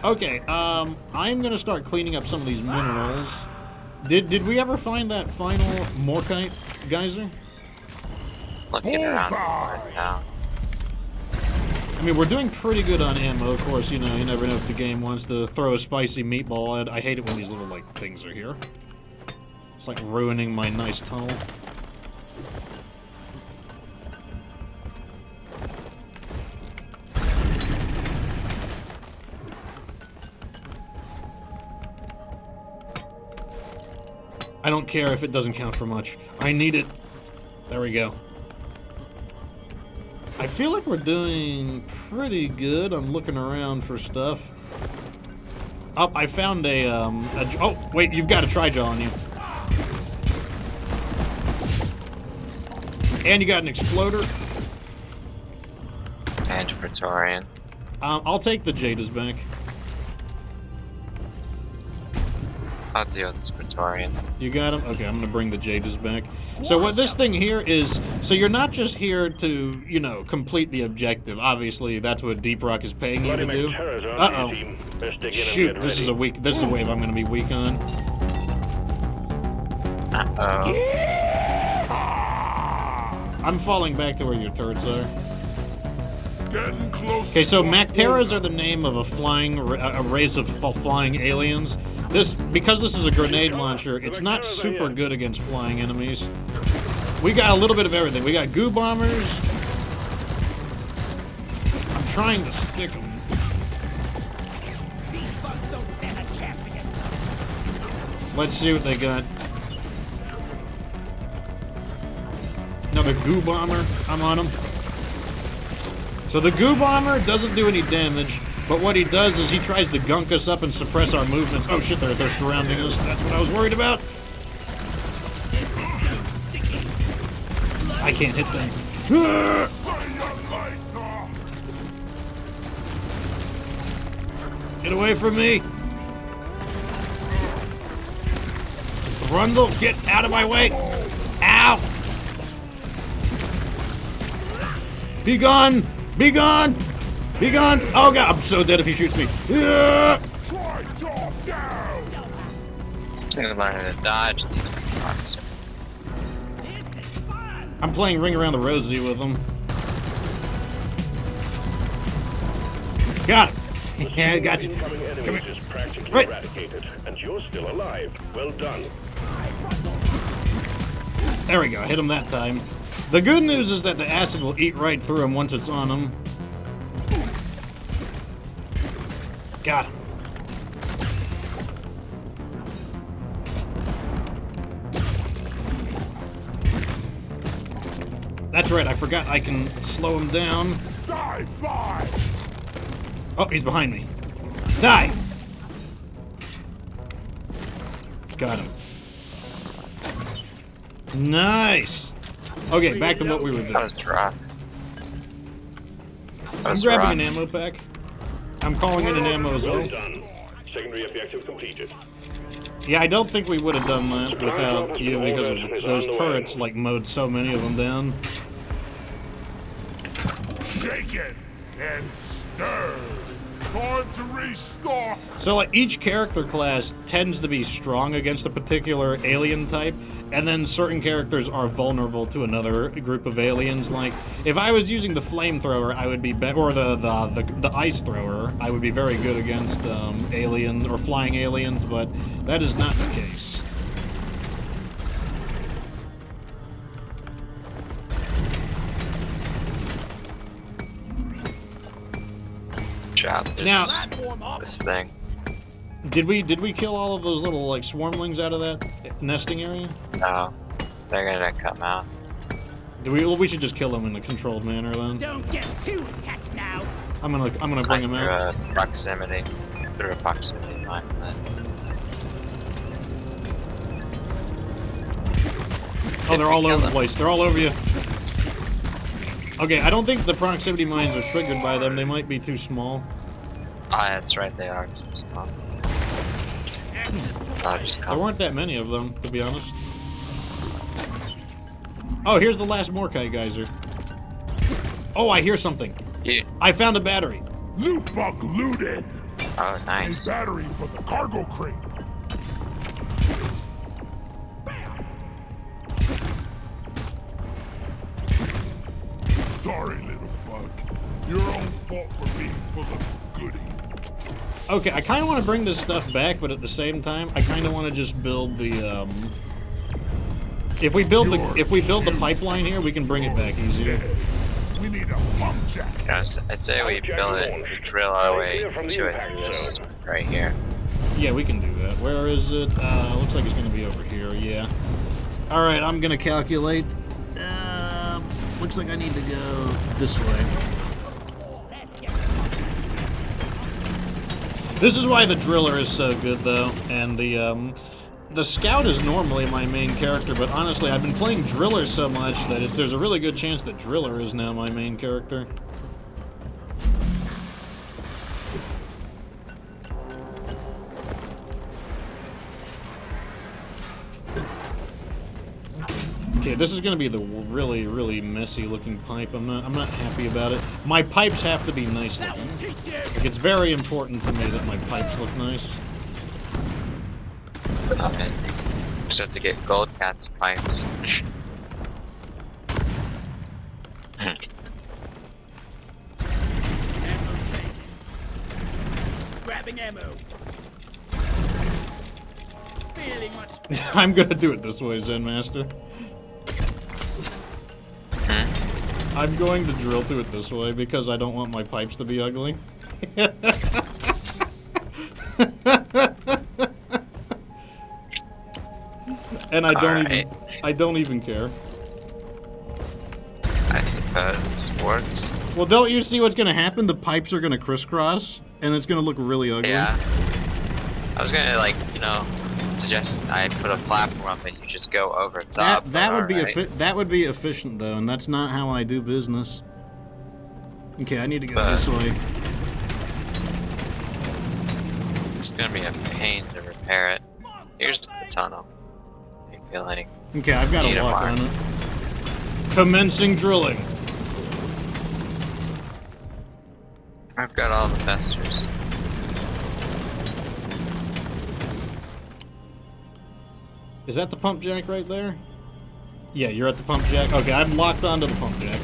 Okay, I'm gonna start cleaning up some of these minerals. Did we ever find that final Morkite geyser? Looking around right now. I mean, we're doing pretty good on ammo. Of course, you know, you never know if the game wants to throw a spicy meatball. I hate it when these little, like, things are here. It's like ruining my nice tunnel. I don't care if it doesn't count for much. I need it. There we go. I feel like we're doing pretty good. I'm looking around for stuff. Oh, I found oh, wait, you've got a Tri-Jaw on you. And you got an exploder. And Praetorian. I'll take the Jada's back. I'll deal with this Praetorian. You got him? Okay, I'm gonna bring the Jada's back. So what this thing here is, so you're not just here to, you know, complete the objective. Obviously, that's what deeprock is paying you to do. Uh-oh. Shoot, this is a wave I'm gonna be weak on. Uh-oh. I'm falling back to where your turrets are. Getting close. Okay, so Macteras are the name of a race of flying aliens. Because this is a grenade launcher, it's not super good against flying enemies. We got a little bit of everything. We got goo bombers. I'm trying to stick them. These bugs don't stand a chance against. Let's see what they got. Another goo bomber. I'm on him. So the goo bomber doesn't do any damage, but what he does is he tries to gunk us up and suppress our movements. Oh shit, they're surrounding us. That's what I was worried about. I can't hit them. Get away from me. Brundle, get out of my way. Ow. Be gone. Be gone. Be gone! Oh god, I'm so dead if he shoots me. Tri-Jaw down. I'm learning to dodge these rocks. I'm playing Ring Around the Rosie with him. Got him. Yeah, I got you. Incoming enemies is practically Right. eradicated, and you're still alive. Well done. There we go, hit him that time. The good news is that the acid will eat right through him once it's on him. Got him. That's right, I forgot I can slow him down. Die, fly! Oh, he's behind me. Die! Got him. Nice! Okay, back to what we were That doing. was rough. I'm grabbing an ammo pack. I'm calling in an ammo as well. Well done. Secondary objective completed. Yeah, I don't think we would have done that without you because of those turrets, like, mowed so many of them down. Shake it and stir. Time to restock. So, like, each character class tends to be strong against a particular alien type, and then certain characters are vulnerable to another group of aliens. Like, if I was using the flamethrower, I would be or the ice thrower, I would be very good against alien or flying aliens, but that is not the case. Job. Now- Platform up. This thing. Did we kill all of those little, like, swarmlings out of that nesting area? No. They're gonna come out. Well, we should just kill them in a controlled manner then. Don't get too attached now. I'm gonna bring them out. Through a proximity. Through a proximity mine. Oh, they're all over the place. They're all over you. Okay, I don't think the proximity mines are triggered by them. They might be too small. Ah, that's right, they are too small. I'll just There come. weren't that many of them, to be honest. Oh, here's the last Morkai geyser. Oh, I hear something. Yeah. I found a battery. Loot bug looted. Oh, A nice. battery for the cargo crate. Sorry, little bug. Your own fault for being full of goodies. Okay, I kind of want to bring this stuff back, but at the same time, I kind of want to just build the, If we build the pipeline here, we can bring it back easier. We need a pump jack. I say we build it, we drill our way to it in this right here. Yeah, we can do that. Where is it? Looks like it's going to be over here, yeah. Alright, I'm going to calculate. Looks like I need to go this way. This is why the driller is so good, though, and the scout is normally my main character, but honestly, I've been playing driller so much that there's a really good chance that driller is now my main character. Okay, this is gonna be the really, really messy looking pipe. I'm not happy about it. My pipes have to be nice looking. Like, it's very important to me that my pipes look nice. Okay. Just have to get gold cat's pipes. Grabbing ammo. Feeling much. I'm gonna do it this way, Zen Master. I'm going to drill through it this way because I don't want my pipes to be ugly. And I don't even care. I suppose this works. Well, don't you see what's gonna happen? The pipes are gonna crisscross, and it's gonna look really ugly. Yeah. I was gonna, like, you know, suggest I put a platform and you just go over top. That would be alright. that would be efficient though, and that's not how I do business. Okay, I need to go But- this way. It's gonna be a pain to repair it. Here's the tunnel. I feel like. Okay, I've got Need a a lock mark. on it. Commencing drilling. I've got all the festers. Is that the pump jack right there? Yeah, you're at the pump jack. Okay, I'm locked onto the pump jack.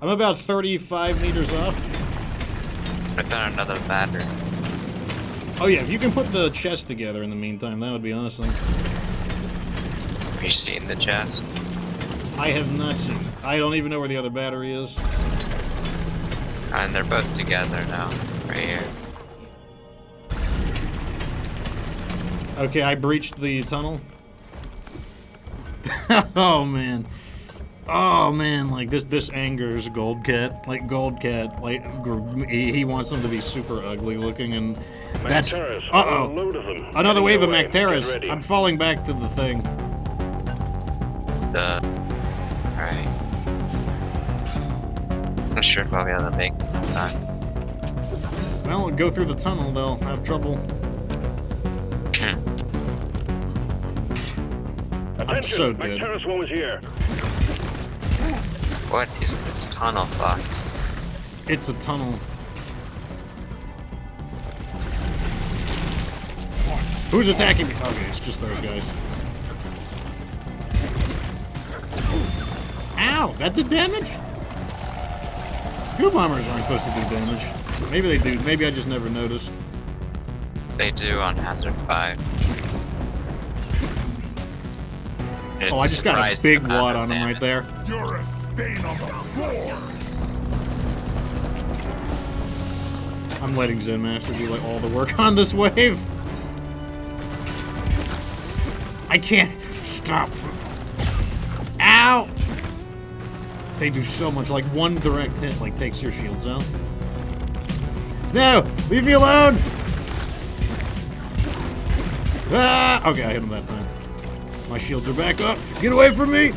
I'm about 35 meters off. I found another battery. Oh yeah, if you can put the chest together in the meantime, that would be awesome. Have you seen the chest? I have not seen it. I don't even know where the other battery is. And they're both together now, right here. Okay, I breached the tunnel. Oh man. Oh man, like this angers Goldcat. Like Goldcat, like he wants them to be super ugly looking, and that's Macteras, a uh-oh. load of them. Another wave of Get Macteras. ready. I'm falling back to the thing. Alright. I'm sure if I'll be able to make it in time. Well, go through the tunnel, they'll have trouble. I'm so dead. Macteras one was here. What is this tunnel, Fox? It's a tunnel. Who's attacking me? Okay, it's just those guys. Ow! That did damage? Goo bombers aren't supposed to do damage. Maybe they do. Maybe I just never noticed. They do on Hazard 5. And Oh, it's I just got a surprising big amount wad of on him right damage. there. You're a stain on the floor. I'm letting Zen Master do like all the work on this wave. I can't stop. Ow! They do so much. Like one direct hit like takes your shields out. No! Leave me alone! Ah! Okay, I hit him that time. My shields are back up. Get away from me!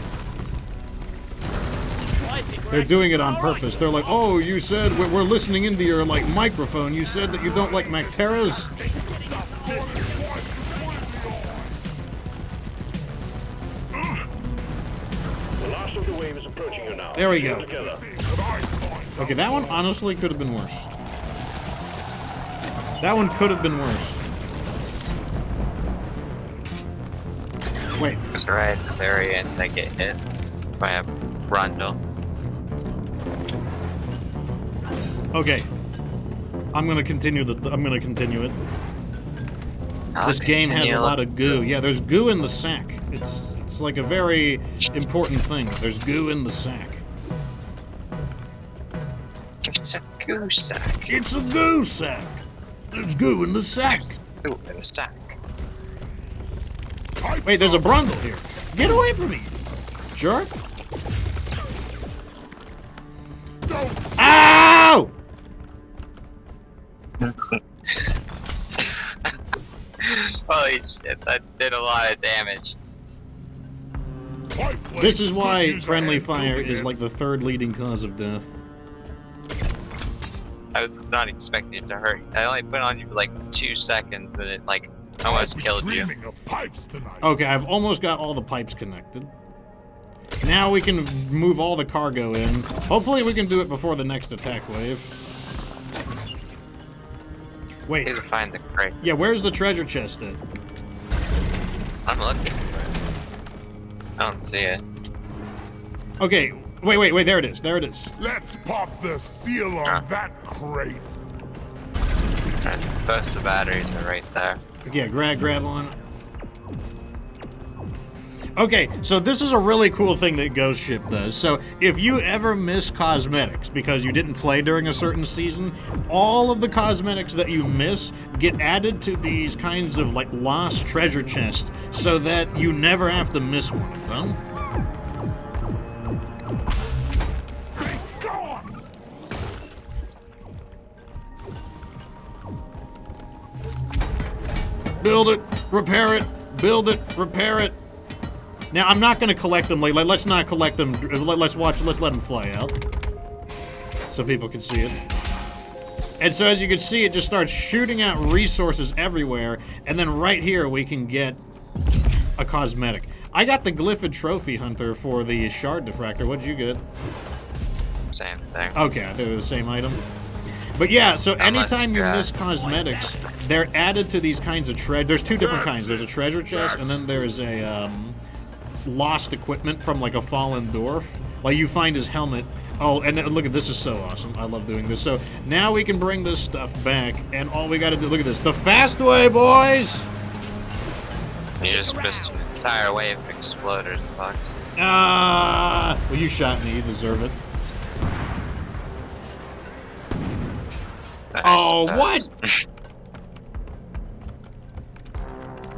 They're doing it on purpose. They're like, oh, you said we're listening into your like microphone. You said that you don't like Macteras. The last of the wave is approaching you now. There we Get go. together. Okay, that one honestly could have been worse. That one could have been worse. Wait. It's right at the very end I get hit by a Rundle. Okay. I'm gonna continue it. This game has a lot of goo. Yeah, there's goo in the sack. It's like a very important thing. There's goo in the sack. It's a goo sack. It's a goo sack. There's goo in the sack. Goo in the sack. Wait, there's a Brundle here. Get away from me, jerk. Ow! Holy shit, that did a lot of damage. This is why friendly fire is like the third leading cause of death. I was not expecting it to hurt. I only put it on you for like 2 seconds and it like almost killed you. Dreaming of pipes tonight. Okay, I've almost got all the pipes connected. Now we can move all the cargo in. Hopefully we can do it before the next attack wave. Wait. Need to find the crate. Yeah, where's the treasure chest at? I'm looking for it. I don't see it. Okay, wait, there it is, there it is. Let's pop the seal on that crate. Alright, both the batteries are right there. Yeah, grab on. Okay, so this is a really cool thing that Ghost Ship does. So if you ever miss cosmetics because you didn't play during a certain season, all of the cosmetics that you miss get added to these kinds of like lost treasure chests so that you never have to miss one of them. Build it, repair it, build it, repair it. Now, I'm not going to collect them. Like, let's not collect them. Let's let them fly out. So people can see it. And so, as you can see, it just starts shooting out resources everywhere. And then right here, we can get a cosmetic. I got the Glyphid Trophy Hunter for the Shard Diffractor. What'd you get? Same thing. Okay, I think they're the same item. But yeah, so anytime you miss cosmetics, they're added to these kinds of treasure. There's two different kinds. There's a treasure chest, and then there's a lost equipment from like a fallen dwarf. Like you find his helmet. Oh, and look at this, is so awesome. I love doing this. So now we can bring this stuff back, and all we got to do, look at this, the fast way, boys. You just missed an entire wave of exploders, Fox. Well, you shot me. You deserve it. Oh, what?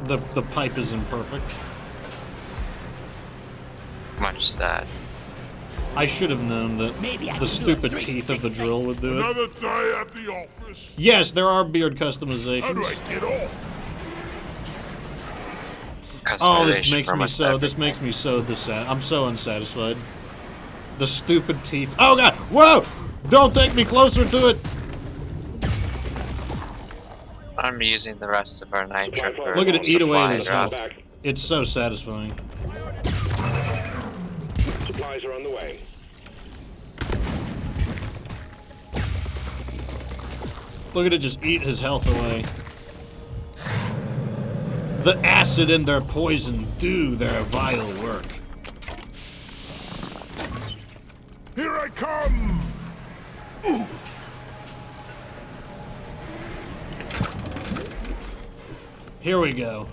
The pipe is imperfect. Much sad. I should have known that the stupid teeth of the drill would do it. Another day at the office. Yes, there are beard How do customizations. I get off? Oh, this Customization makes for me almost so. everything. This makes me so I'm so unsatisfied. The stupid teeth. Oh god! Whoa! Don't take me closer to it. I'm using the rest of our nitro for Look at it eat away supply at his drop. health. It's so satisfying. Supplies are on the way. Look at it just eat his health away. The acid and their poison do their vile work. Here I come! Here we go.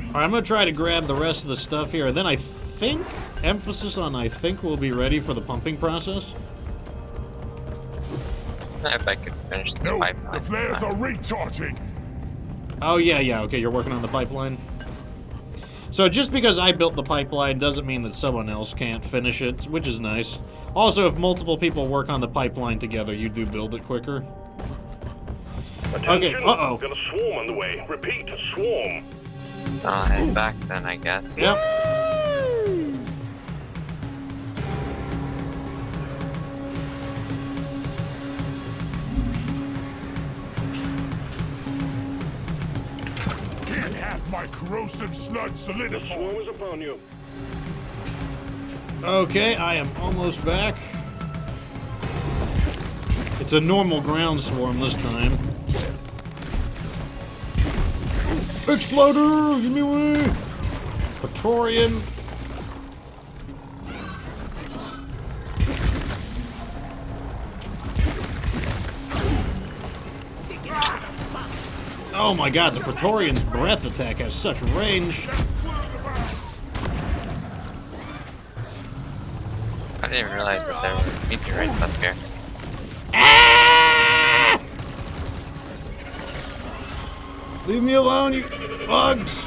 Alright, I'm gonna try to grab the rest of the stuff here, and then I think, emphasis on I think we'll be ready for the pumping process. If I could finish this No, pipeline. the flares time. are recharging. Oh, yeah, okay, you're working on the pipeline. So just because I built the pipeline doesn't mean that someone else can't finish it, which is nice. Also, if multiple people work on the pipeline together, you do build it quicker. Okay, uh-oh. Got a swarm on the way. Repeat, a swarm. I'll head back then, I guess. Yep. Can't have my corrosive sludge The solidify. swarm is upon you. Okay, I am almost back. It's a normal ground swarm this time. Exploder! Give me away! Praetorian. Oh my god, the Praetorian's breath attack has such range. I didn't even realize that there were meteorites up here. Ah! Leave me alone, you bugs!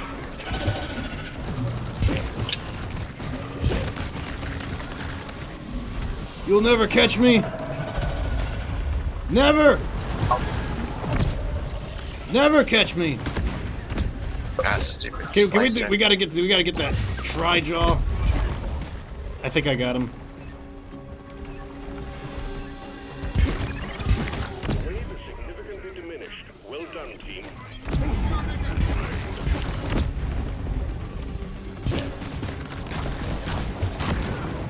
You'll never catch me. Never! Never catch me. Ah, stupid Can we slicer. we gotta get that tri-jaw. I think I got him. Wave is significantly diminished. Well done, team.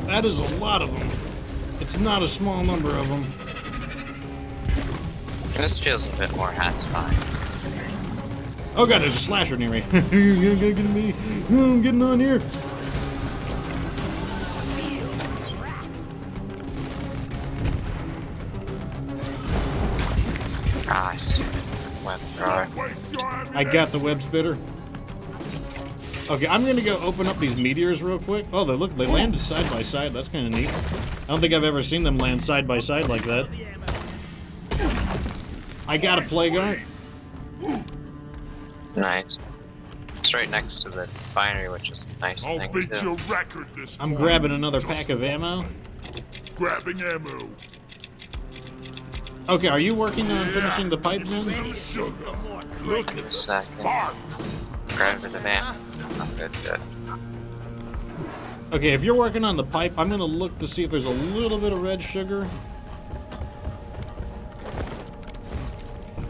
That is a lot of them. It's not a small number of them. This feels a bit more satisfying. Oh god, there's a slasher near me. You're gonna get me. I'm getting on here. Ah, stupid web thrower. Waste your I got the web spitter. Okay, I'm gonna go open up these meteors real quick. Oh, they landed side by side. That's kind of neat. I don't think I've ever seen them land side by side like that. I got a plague art. Nice. It's right next to the refinery, which is a nice I'll thing beat too. your record this I'm time. grabbing another pack of ammo. Grabbing ammo. Okay, are you working on finishing the pipe then? Some sugar. Look at the Second. sparks. Grab the van. Oh, good. Okay, if you're working on the pipe, I'm gonna look to see if there's a little bit of red sugar.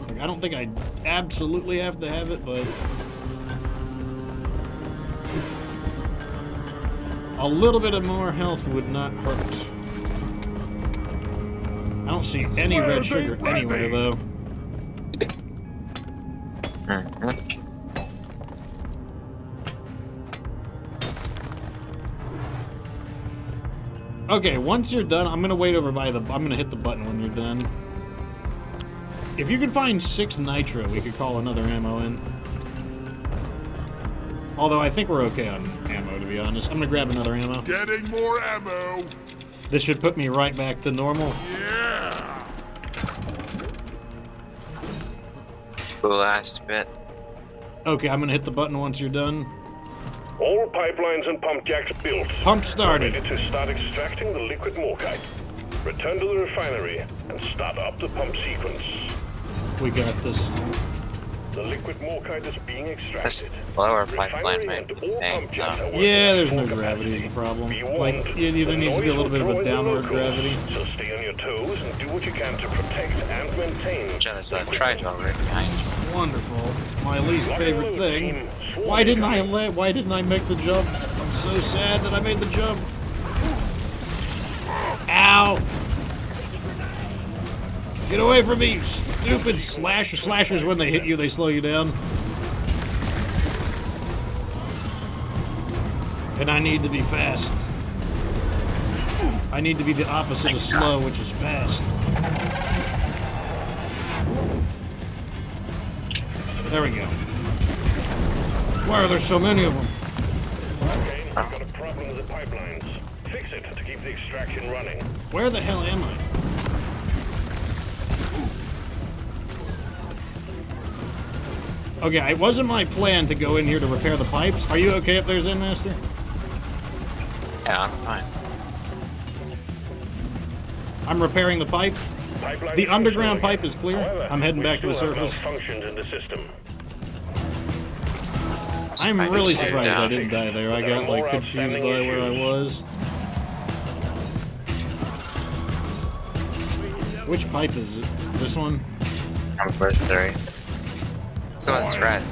Like, I don't think I absolutely have to have it, but a little bit of more health would not hurt. I don't see any red sugar anywhere, though. Mhm. Okay, once you're done, I'm gonna wait over by the. I'm gonna hit the button when you're done. If you can find 6 nitro, we could call another ammo in. Although I think we're okay on ammo, to be honest. I'm gonna grab another ammo. Getting more ammo. This should put me right back to normal. Yeah. The last bit. Okay, I'm gonna hit the button once you're done. All pipelines and pump jacks built. Pump started. Ready to start extracting the liquid morkite. Return to the refinery and start up the pump sequence. We got this. The liquid morkite is being This extracted. lower Refinery pipeline might and be all paying pump jacks are working Yeah, at there's full no capacity. gravity is the problem. Be Like, warned, there the needs to be a noise little bit of will a draw in the downward locals, gravity. So stay on your toes and do what you can to protect and maintain. There's a tri-drill right behind you. Wonderful. My least Lock favorite and load, thing. team. Swarm Why didn't I incoming. Why didn't I make the jump? I'm so sad that I made the jump. Ow! Get away from me, you stupid slashers! When they hit you, they slow you down. And I need to be fast. I need to be the opposite of slow, which is fast. There we go. Why are there so many of them? Okay, we've got a problem with the pipelines. Fix it to keep the extraction running. Where the hell am I? Okay, it wasn't my plan to go in here to repair the pipes. Are you okay up there, Zen Master? Yeah, I'm fine. I'm repairing the pipe. Pipeline The underground functional pipe is clear. However, I'm heading we back to the still have surface. malfunctions in the system. I'm Surprised really you surprised I down. didn't die there. I got like confused by where I was. Which pipe is it? This one? Number 3. So it's red.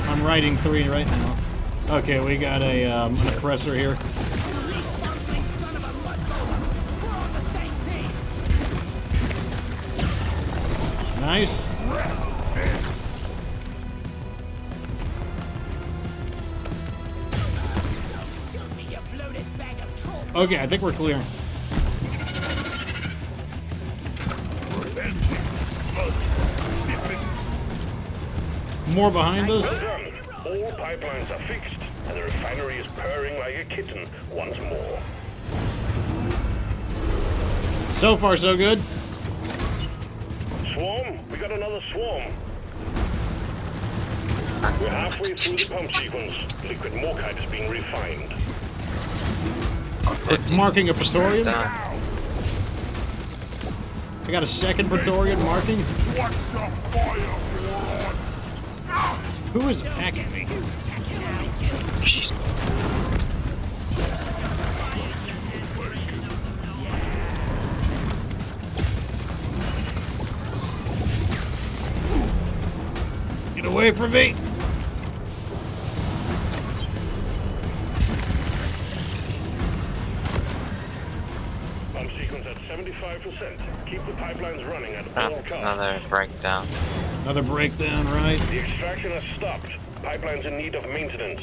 I'm writing 3 right now. Okay, we got a an oppressor here. Nice. Okay, I think we're clear. More behind us. Well done. All pipelines are fixed, and the refinery is purring like a kitten once more. So far, so good. Swarm? We got another swarm. We're halfway through the pump sequence. Liquid morkite is being refined. Marking a Praetorian. Done. I got a second Praetorian marking. Watch the fire, moron! Who is attacking me? Jeez. Get away from me! Pump sequence at 75%. Keep the pipelines running at all costs. Another breakdown. Another breakdown, right? The extraction has stopped. Pipelines in need of maintenance.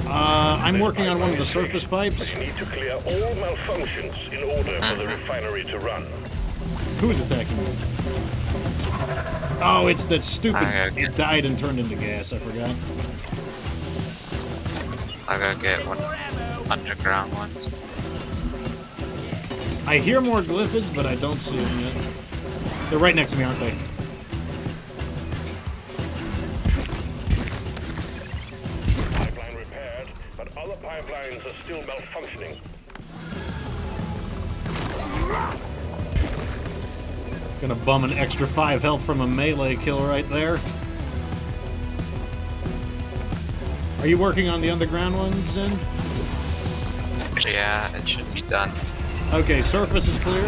I'm working on one of the surface pipes. You need to clear all malfunctions in order for the refinery to run. Who's attacking me? Oh, it's that stupid. Okay. It died and turned into gas. I forgot. I'll go get one underground ones. I hear more glyphids, but I don't see them yet. They're right next to me, aren't they? Pipeline repaired, but other pipelines are still malfunctioning. Gonna bum an extra 5 health from a melee kill right there. Are you working on the underground ones, then? Yeah, it should be done. Okay, surface is clear.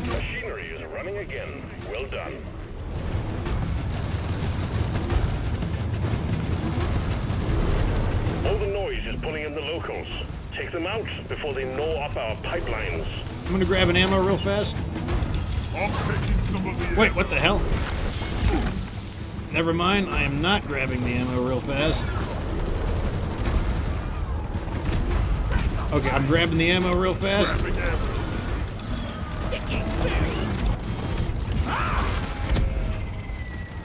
Machinery is running again. Well done. All the noise is pulling in the locals. Take them out before they gnaw up our pipelines. I'm gonna grab an ammo real fast. I'm taking some of the Wait, what the hell? Never mind, I am not grabbing the ammo real fast. Okay, I'm grabbing the ammo real fast.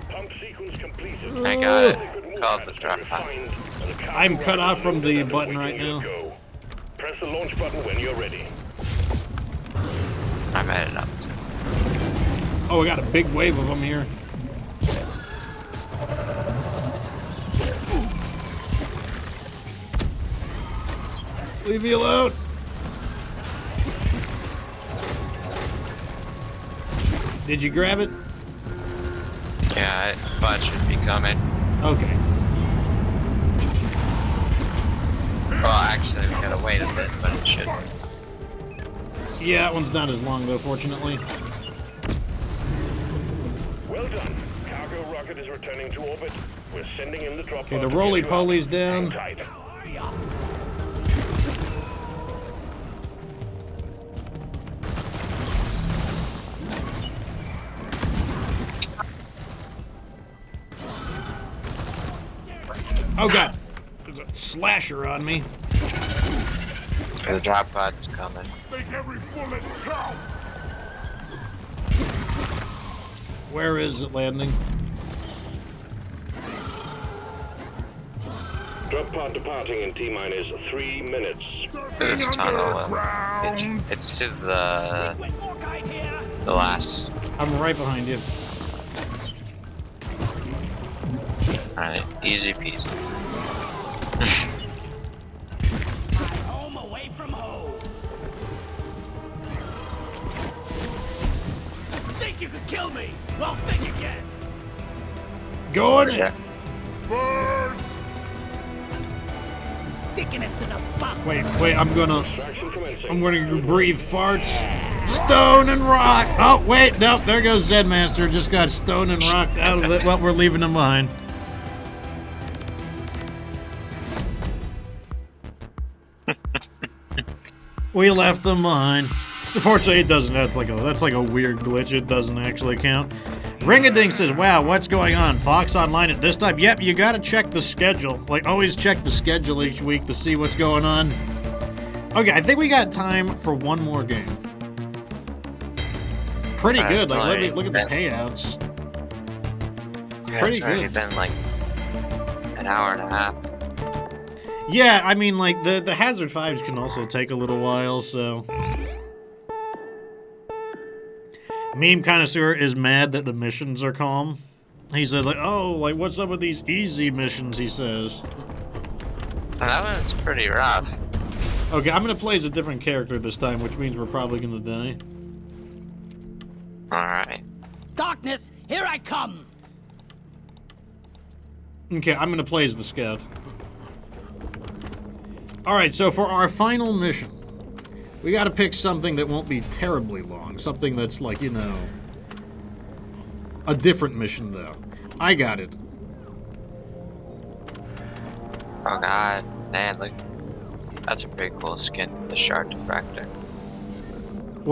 Pump sequence completed. I got it. Called the drop. I'm cut off from the button right now. Go. Press the launch button when you're ready. I made it up too. Oh, we got a big wave of them here. Leave me alone. Did you grab it? Yeah, bot should be coming. Okay. Well, actually, we gotta wait a bit, but it should. Yeah, that one's not as long though, fortunately. Well done. Cargo rocket is returning to orbit. We're sending in the drop. Okay, the roly-poly's down. Hang tight. Oh god, there's a slasher on me. The drop pod's coming. Make every bullet count! Where is it landing? Drop pod departing in T-minus 3 minutes. This tunnel. Ground. It's to the last. I'm right behind you. Alright, easy peasy. Home away from home. Think you could kill me? Well, think again. Go on Yeah. in. First! Sticking it to the butt. Wait, I'm gonna Extraction commencing. breathe farts. Stone and rock. Oh wait, nope. There goes Zed Master. Just got stone and rocked out of it. Well, we're leaving him behind. We left them behind. Unfortunately, it doesn't. That's like a weird glitch. It doesn't actually count. Ring-a-ding says, "Wow, what's going on? Fox online at this time?" Yep, you gotta check the schedule. Like, always check the schedule each week to see what's going on. Okay, I think we got time for one more game. Pretty good. It's Like, already look at the been- payouts. Yeah, Pretty it's already good. been like an hour and a half. Yeah, I mean, like, the Hazard 5s can also take a little while, so... Meme Connoisseur is mad that the missions are calm. He says, like, oh, like, what's up with these easy missions, he says. And that one's pretty rough. Okay, I'm gonna play as a different character this time, which means we're probably gonna die. Alright. Darkness, here I come. Okay, I'm gonna play as the scout. Alright, so for our final mission, we gotta pick something that won't be terribly long. Something that's like, you know... a different mission, though. I got it. Oh god. Man, look. That's a pretty cool skin, the shard diffractor.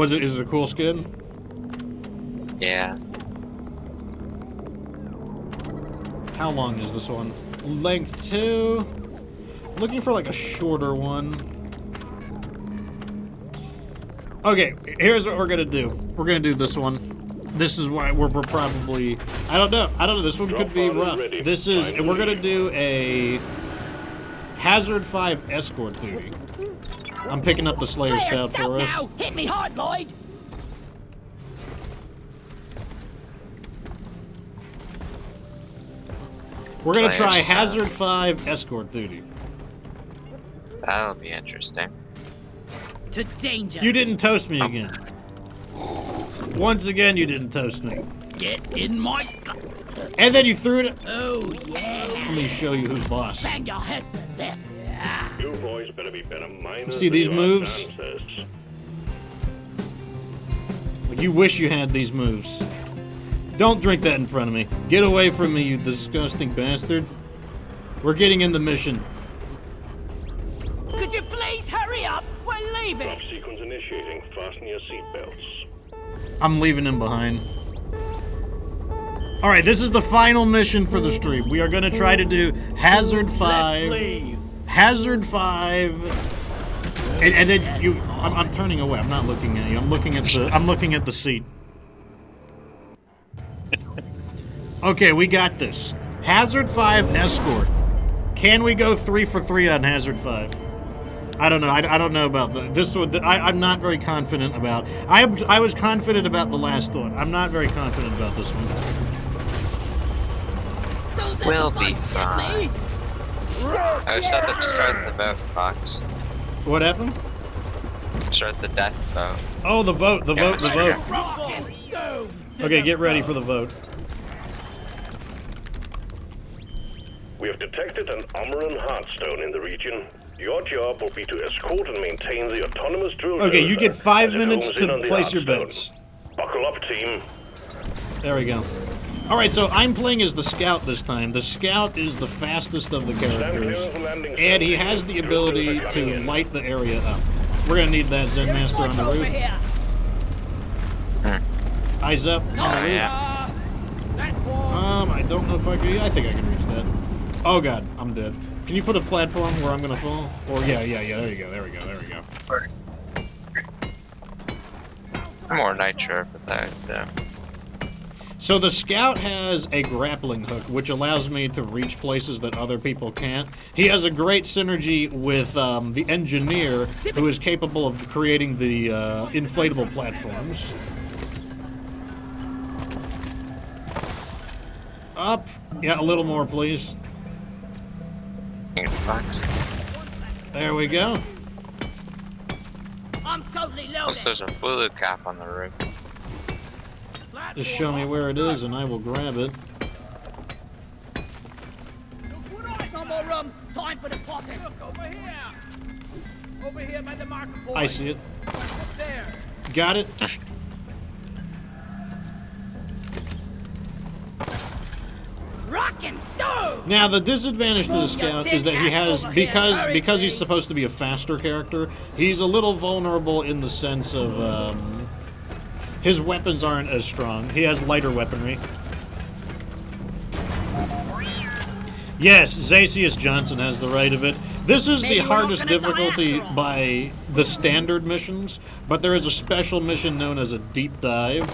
Is it a cool skin? Yeah. How long is this one? Length 2. Looking for like a shorter one. Okay, here's what we're gonna do. We're gonna do this one. This is why we're probably... I don't know. This one could be rough. This is... We're gonna do a... Hazard 5 escort duty. I'm picking up the Slayer Scout for us. Now. Hit me hard, Lloyd. We're gonna Slayer try Scout. Hazard 5 escort duty. That'll be interesting. To danger. You didn't toast me again. Once again, you didn't toast me. Get in my gut. And then you threw it... Oh, yeah. Let me show you who's boss. Bang your head to this. You boys better be better minded. See these moves? You wish you had these moves. Don't drink that in front of me. Get away from me, you disgusting bastard. We're getting in the mission. Could you please hurry up? We're leaving. Drop sequence initiating. Fasten your seatbelts. I'm leaving him behind. Alright, this is the final mission for the stream. We are going to try to do Hazard 5. Let's leave. Hazard 5. And then you... I'm turning away. I'm not looking at you. I'm looking at the seat. Okay, we got this. Hazard 5 escort. Can we go 3 for 3 on Hazard 5? I don't know. I don't know about this one. I'm not very confident about. I was confident about the last one. I'm not very confident about this one. We'll be fine. I said to start the vote, Fox. What happened? Start the death vote. Oh, the vote, the vote, the vote. Rockin' stone! Okay, get ready for the vote. We have detected an Amaran Heartstone in the region. Your job will be to escort and maintain the autonomous drill. Okay, you get 5 as it minutes homes in to on the place your Heartstone. bets. Buckle up, team. There we go. Alright, so I'm playing as the Scout this time. The Scout is the fastest of the characters, and he has the ability to light the area up. We're gonna need that Zen Master on the over roof. here. Eyes up on the roof. Yeah. That one. I don't know if I can. I think I can reach that. Oh god, I'm dead. Can you put a platform where I'm gonna fall? Or yeah, there you go, there we go, there we go. More nitro for that, yeah. So the Scout has a grappling hook, which allows me to reach places that other people can't. He has a great synergy with the Engineer, who is capable of creating the inflatable platforms. Up. Yeah, a little more, please. Fox. There we go. I'm totally Plus loaded. there's a blue cap on the roof. Just show me where it is, and I will grab it. No more room. Time for deposit. Look over here. Over here by the marker point. I see it. Up there. Got it. Rockin' stone. Now the disadvantage to the Scout is that he has, because he's supposed to be a faster character, he's a little vulnerable in the sense of his weapons aren't as strong. He has lighter weaponry. Yes, Zacius Johnson has the right of it. This is the hardest difficulty by the standard missions, but there is a special mission known as a deep dive.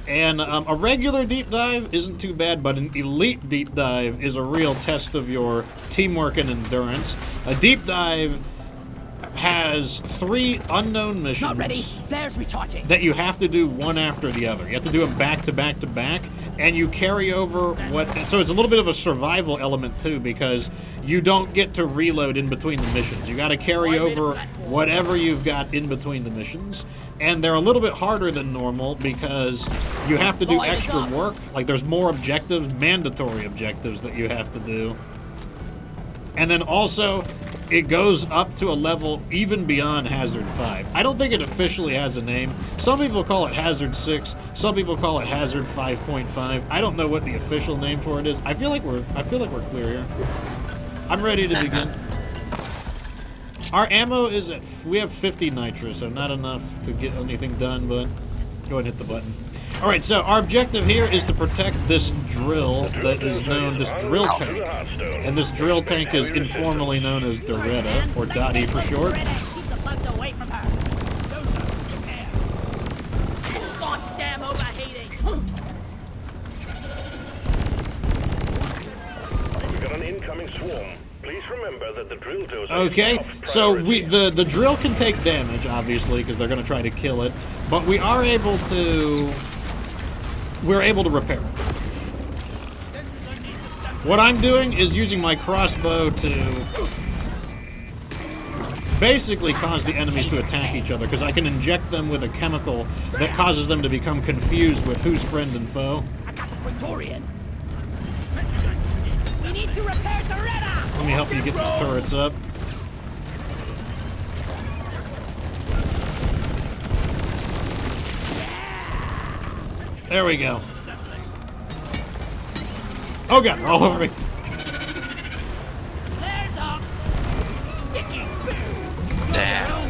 And a regular deep dive isn't too bad, but an elite deep dive is a real test of your teamwork and endurance. A deep dive has 3 unknown missions. Not ready. There's recharging. That you have to do one after the other. You have to do them back to back to back, and you carry over what. So it's a little bit of a survival element too, because you don't get to reload in between the missions. You got to carry over whatever you've got in between the missions, and they're a little bit harder than normal because you have to do extra work. Like there's more objectives, mandatory objectives that you have to do, and then also. It goes up to a level even beyond Hazard 5. I don't think it officially has a name. Some people call it Hazard 6. Some people call it Hazard 5.5. I don't know what the official name for it is. I feel like we're clear here. I'm ready to begin. Our ammo is at we have 50 nitro, so not enough to get anything done. But go ahead and hit the button. All right, so our objective here is to protect this drill that is known, this drill tank. And this drill tank is informally known as Doretta, or Dottie for short. Keep the bugs away from her. Goddamn overheating. We've got an incoming swarm. Please remember that the drill dozer is Okay, top so priority. the drill can take damage, obviously, because they're going to try to kill it. But we are able to... We're able to repair it. What I'm doing is using my crossbow to basically cause the enemies to attack each other, because I can inject them with a chemical that causes them to become confused with who's friend and foe. I got the Praetorian. We need to repair Doretta. Let me help you get these turrets up. There we go. Oh god, they're all over me. There's a sticky Damn.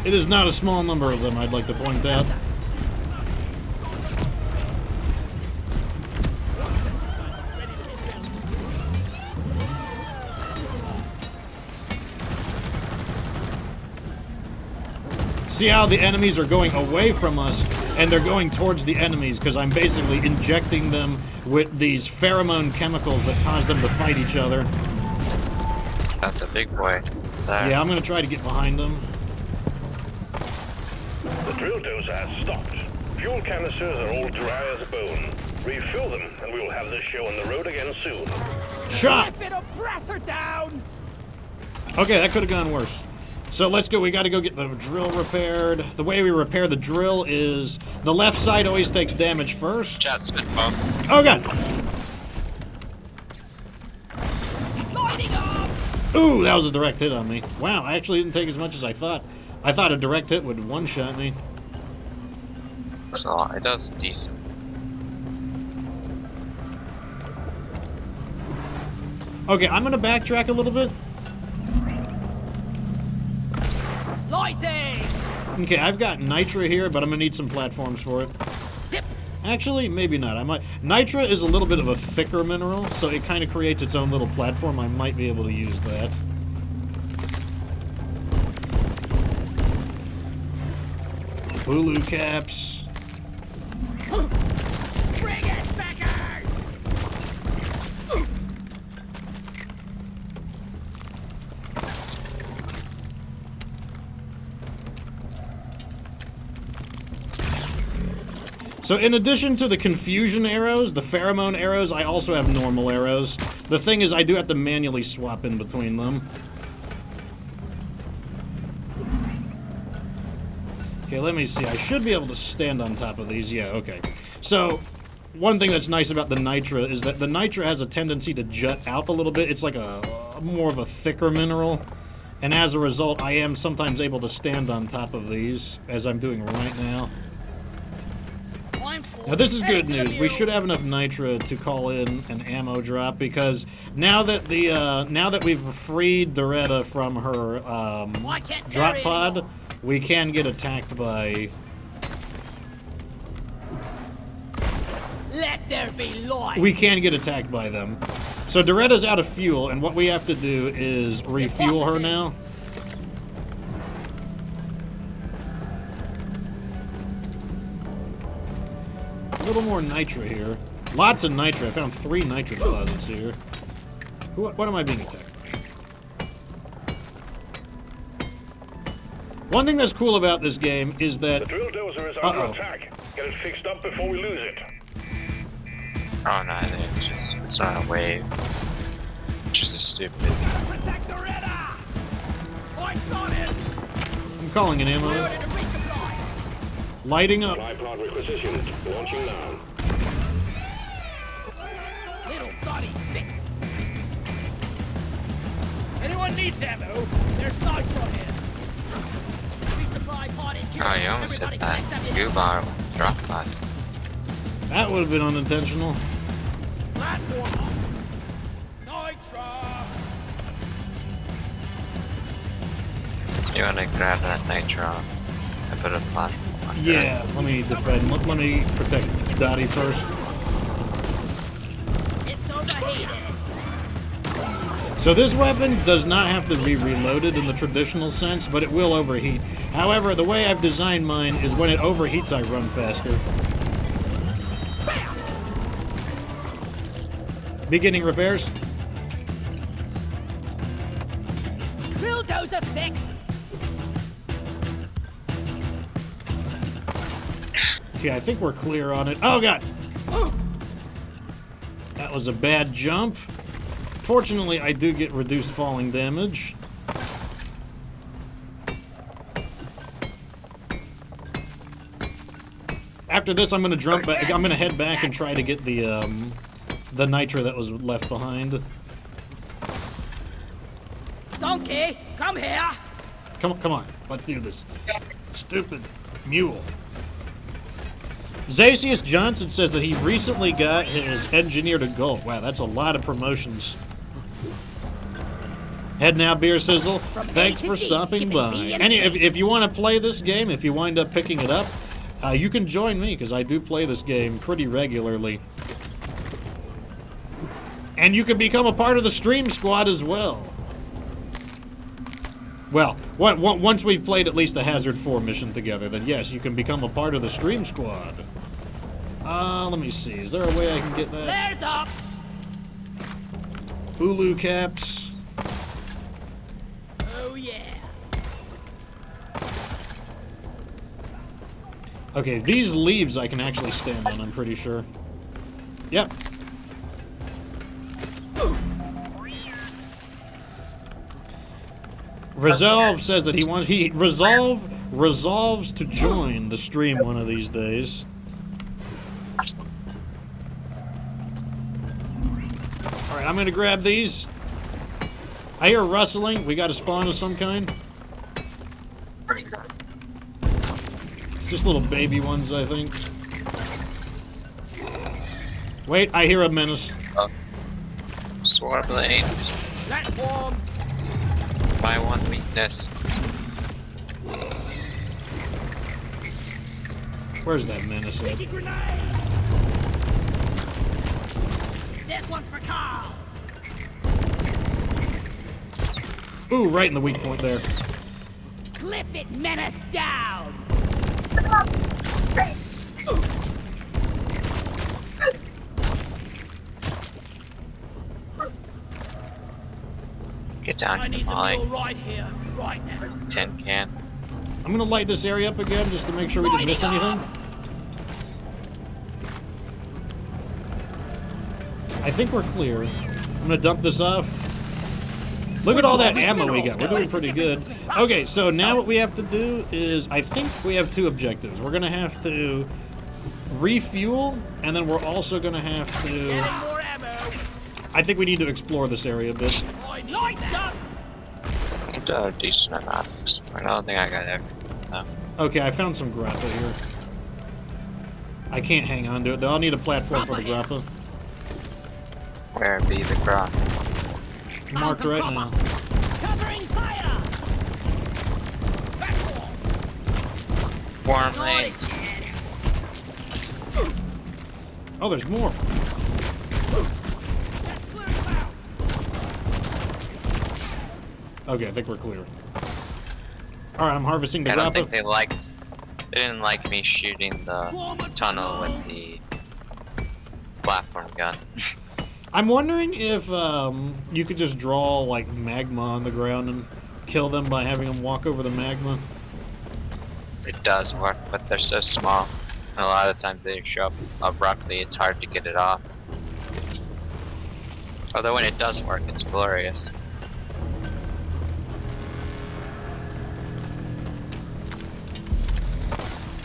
It is not a small number of them, I'd like to point out. See how the enemies are going away from us, and they're going towards the enemies because I'm basically injecting them with these pheromone chemicals that cause them to fight each other. That's a big boy. there. Yeah, I'm gonna try to get behind them. The drill dozer has stopped. Fuel canisters are all dry as a bone. Refill them, and we will have this show on the road again soon. Shot! Flip it, oppressor down! Okay, that could have gone worse. So let's go. We got to go get the drill repaired. The way we repair the drill is the left side always takes damage first. Chat spit bomb. Oh god! Lighting up! Ooh, that was a direct hit on me. Wow, I actually didn't take as much as I thought. I thought a direct hit would one-shot me. So it does decent. Okay, I'm gonna backtrack a little bit. Lighting! Okay, I've got Nitra here, but I'm gonna need some platforms for it. Zip! Actually, maybe not. I might. Nitra is a little bit of a thicker mineral, so it kind of creates its own little platform. I might be able to use that. Hulu caps. Bring it, Beckers! So in addition to the confusion arrows, the pheromone arrows, I also have normal arrows. The thing is, I do have to manually swap in between them. Okay, let me see. I should be able to stand on top of these. Yeah, okay. So, one thing that's nice about the Nitra is that the Nitra has a tendency to jut out a little bit. It's like a more of a thicker mineral. And as a result, I am sometimes able to stand on top of these, as I'm doing right now. Now this is good news. We should have enough Nitra to call in an ammo drop because now that we've freed Doretta from her drop pod, we can get attacked by. Let there be light! We can get attacked by them. So Doretta's out of fuel, and what we have to do is refuel her now. A little more Nitra here. Lots of Nitra. I found 3 Nitra deposits here. What am I being attacked? One thing that's cool about this game is that... The drill dozer is under attack. Get it fixed up before we lose it. Oh no, it's not a wave. It's just a stupid. Protect the Redder! Lights on it! I'm calling an ammo. Loaded to resupply! Lighting up. Supply pod requisitioned. Launching now. Little body fix! Anyone needs ammo? There's nitro here! Resupply pod is here! Oh, you almost hit Everybody that. connect up here. U-bar drop pod. That would have been unintentional. Platform up! Nitro! You wanna grab that nitro and put a platform on Yeah, let me defend. Let me protect Dottie first. It's overheated! So this weapon does not have to be reloaded in the traditional sense, but it will overheat. However, the way I've designed mine is when it overheats, I run faster. Beginning repairs. Drill dozer fixed! Okay, I think we're clear on it. Oh, God! That was a bad jump. Fortunately, I do get reduced falling damage. After this, I'm going to jump back. I'm going to head back and try to get the Nitra that was left behind. Donkey, come here! Come on. Let's do this. Stupid mule. Zacius Johnson says that he recently got his engineer to gold. Wow, that's a lot of promotions. Head now, Beer Sizzle. Thanks for stopping by. And if you want to play this game, if you wind up picking it up, you can join me, because I do play this game pretty regularly. And you can become a part of the stream squad as well. Well, once we've played at least the Hazard 4 mission together, then yes, you can become a part of the stream squad. Let me see. Is there a way I can get that? Flares up! Hulu caps. Oh Okay, these leaves I can actually stand on, I'm pretty sure. Yep. Resolve says that resolves to join the stream one of these days. Alright, I'm gonna grab these. I hear rustling. We got a spawn of some kind. It's just little baby ones, I think. Wait, I hear a menace. Swarblades. Platform. My one weakness. Where's that menace at? Grenade. This one's for Carl. Ooh, right in the weak point there. Cliff it, menace down. Get down I here, need the Molly. mill right here, right now. Tin can. I'm gonna light this area up again just to make sure we didn't miss anything. I think we're clear. I'm gonna dump this off. Look at all that ammo we got. We're doing pretty good. Okay, so now what we have to do is, I think we have two objectives. We're gonna have to refuel, and then we're also gonna have to... Getting more ammo. I think we need to explore this area a bit. Lights up. I do a decent amount of this. I don't think I got everything though. Okay, I found some grappa here. I can't hang on to it, though. I'll need a platform for the grappa. Where be the crop? Marked right now. Covering fire. Platform. Warmlades. Oh, there's more. Let's clear them out. Okay, I think we're clear. Alright, I'm harvesting the I don't grappa. think they didn't like me shooting the tunnel with the platform gun. I'm wondering if you could just draw like magma on the ground and kill them by having them walk over the magma. It does work, but they're so small. And a lot of times they show up abruptly, it's hard to get it off. Although when it does work, it's glorious.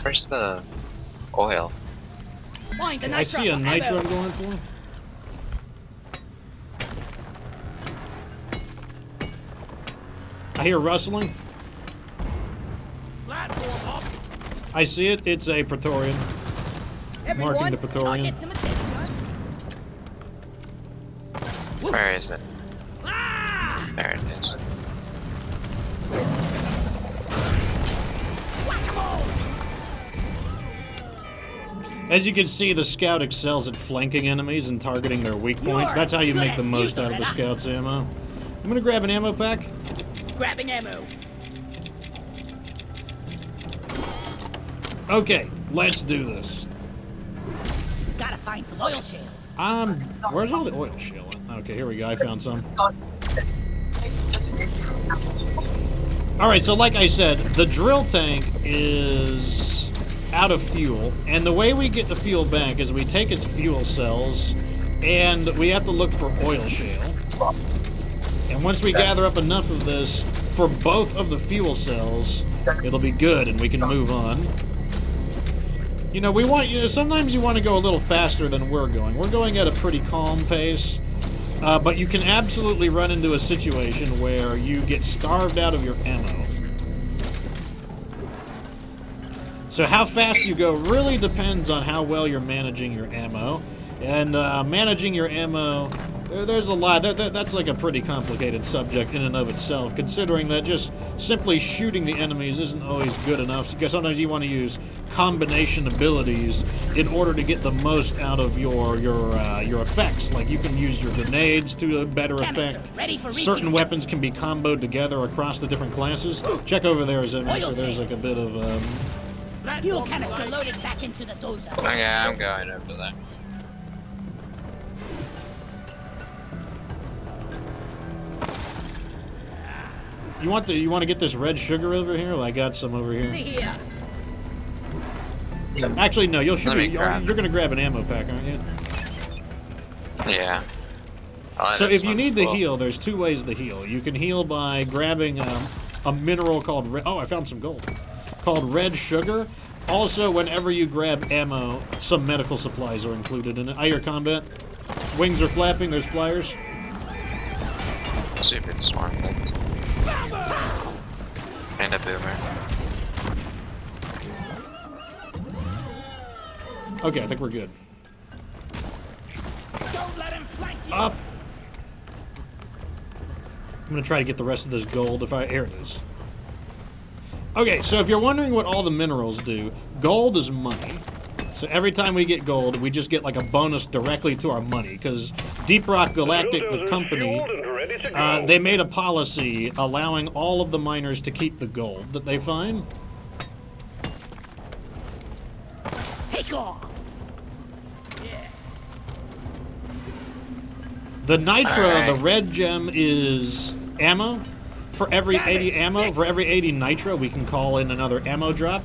Where's the oil? Find the I see a nitro I'm going for. I hear rustling. Platform up. I see it. It's a Praetorian. Marking the Praetorian. Get some attention. Where is it? Ah! There it is. As you can see, the scout excels at flanking enemies and targeting their weak points. That's how you make the most out of the scout's ammo. I'm gonna grab an ammo pack. Grabbing ammo. Okay, let's do this. Gotta find some oil shale. Where's all the oil shale? Okay, here we go. I found some. Alright, so like I said, the drill tank is out of fuel, and the way we get the fuel back is we take its fuel cells, and we have to look for oil shale. And once we gather up enough of this for both of the fuel cells, it'll be good, and we can move on. You know, sometimes you want to go a little faster than we're going. We're going at a pretty calm pace, but you can absolutely run into a situation where you get starved out of your ammo. So how fast you go really depends on how well you're managing your ammo. And managing your ammo, there's a lot. That's like a pretty complicated subject in and of itself, considering that just simply shooting the enemies isn't always good enough. Because sometimes you want to use combination abilities in order to get the most out of your effects. Like you can use your grenades to a better effect. Certain weapons can be comboed together across the different classes. Check over there, Zimmy, so there's like a bit of... Fuel canister loaded back into the dozer. Okay, I'm going over there. You want to get this red sugar over here? Well, I got some over here. See here. Actually, no. You're Let me grab gonna grab an ammo pack, aren't you? Yeah. Oh, So this if you one's need to full. heal, there's two ways to heal. You can heal by grabbing a mineral called oh, I found some gold. Called red sugar. Also, whenever you grab ammo, some medical supplies are included in it. I hear combat. Wings are flapping. There's flyers. Stupid swarm things. And a boomer. Okay, I think we're good. Don't let him flank you. Up. I'm gonna try to get the rest of this gold if I... Here it is. Okay, so if you're wondering what all the minerals do, gold is money. So every time we get gold, we just get like a bonus directly to our money, because Deeprock Galactic, the company, they made a policy allowing all of the miners to keep the gold that they find. Take off. The nitro, Alright. the red gem, is ammo. For every 80 ammo, for every 80 nitro, we can call in another ammo drop.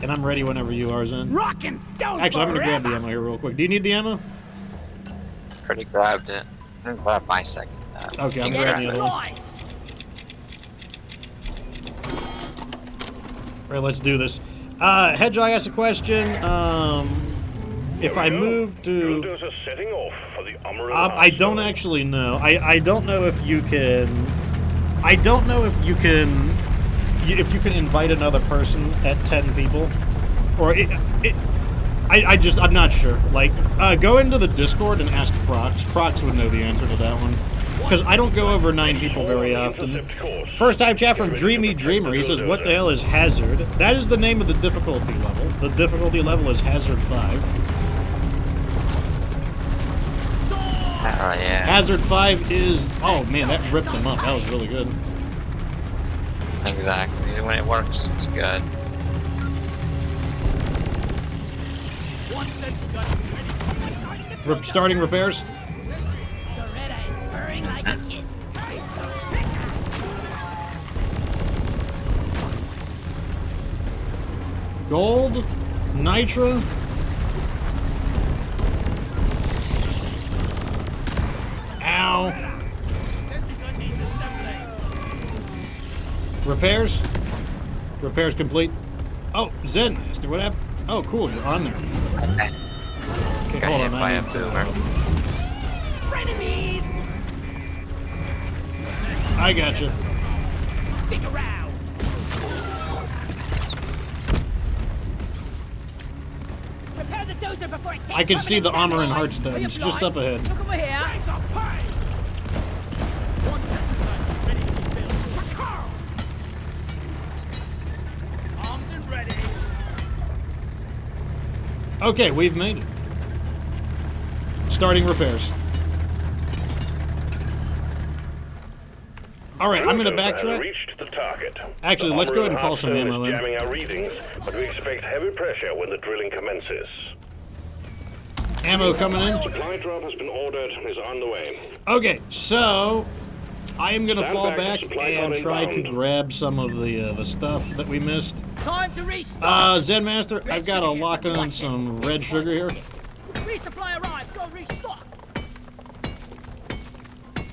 And I'm ready whenever you are, Zen. Rock and stone. Actually, I'm gonna grab the forever. ammo here real quick. Do you need the ammo? Already grabbed it. I'm gonna grab my second. Okay, I'm Get grabbing the it other one. sliced. Alright, let's do this. Hedgehog asked a question. If I move to... Builders are setting off for the Umbran I don't Hearthstone. actually know. I don't know if you can... I don't know if you can... If you can invite another person at 10 people. Or I'm not sure. Like, go into the Discord and ask Prox. Prox would know the answer to that one. Because I don't go over 9 people very often. First time chat from Dreamy Dreamer. He says, what the hell is Hazard? That is the name of the difficulty level. The difficulty level is Hazard 5. Hell yeah. Hazard 5 is... Oh, man, that ripped them up. That was really good. Exactly. When it works, it's good. One sentry gun ready. Starting repairs. Doretta is purring like a kid. Gold. Nitra. Ow. Sentry gun needs assembling. Repairs. Repairs complete. Oh, Zen Master, what happened? Oh, cool, you're on there. Okay. Okay, Got hold hit on. by I a need to, boomer. Frenemies. I gotcha. Stick around. Prepare the dozer before it takes I can see the permanent armor and damage. Hearthstones Are you just blind? up ahead. Look over here. One sentry gun ready to be built. Armed and ready. Okay, we've made it. Starting repairs. Alright, I'm gonna Builders have backtrack. reached the target. Actually, The let's go ahead and Umbran call some Hearthstone ammo is in. jamming our readings, but we expect heavy pressure when the drilling commences. Ammo coming in. Supply drop has been ordered and is on the way. Okay, so I am gonna Stand fall back, back supply and car try to inbound. grab some of the stuff that we missed. Time to restock. Zen Master, I've got to lock on some red sugar here. Resupply arrived. Go restock.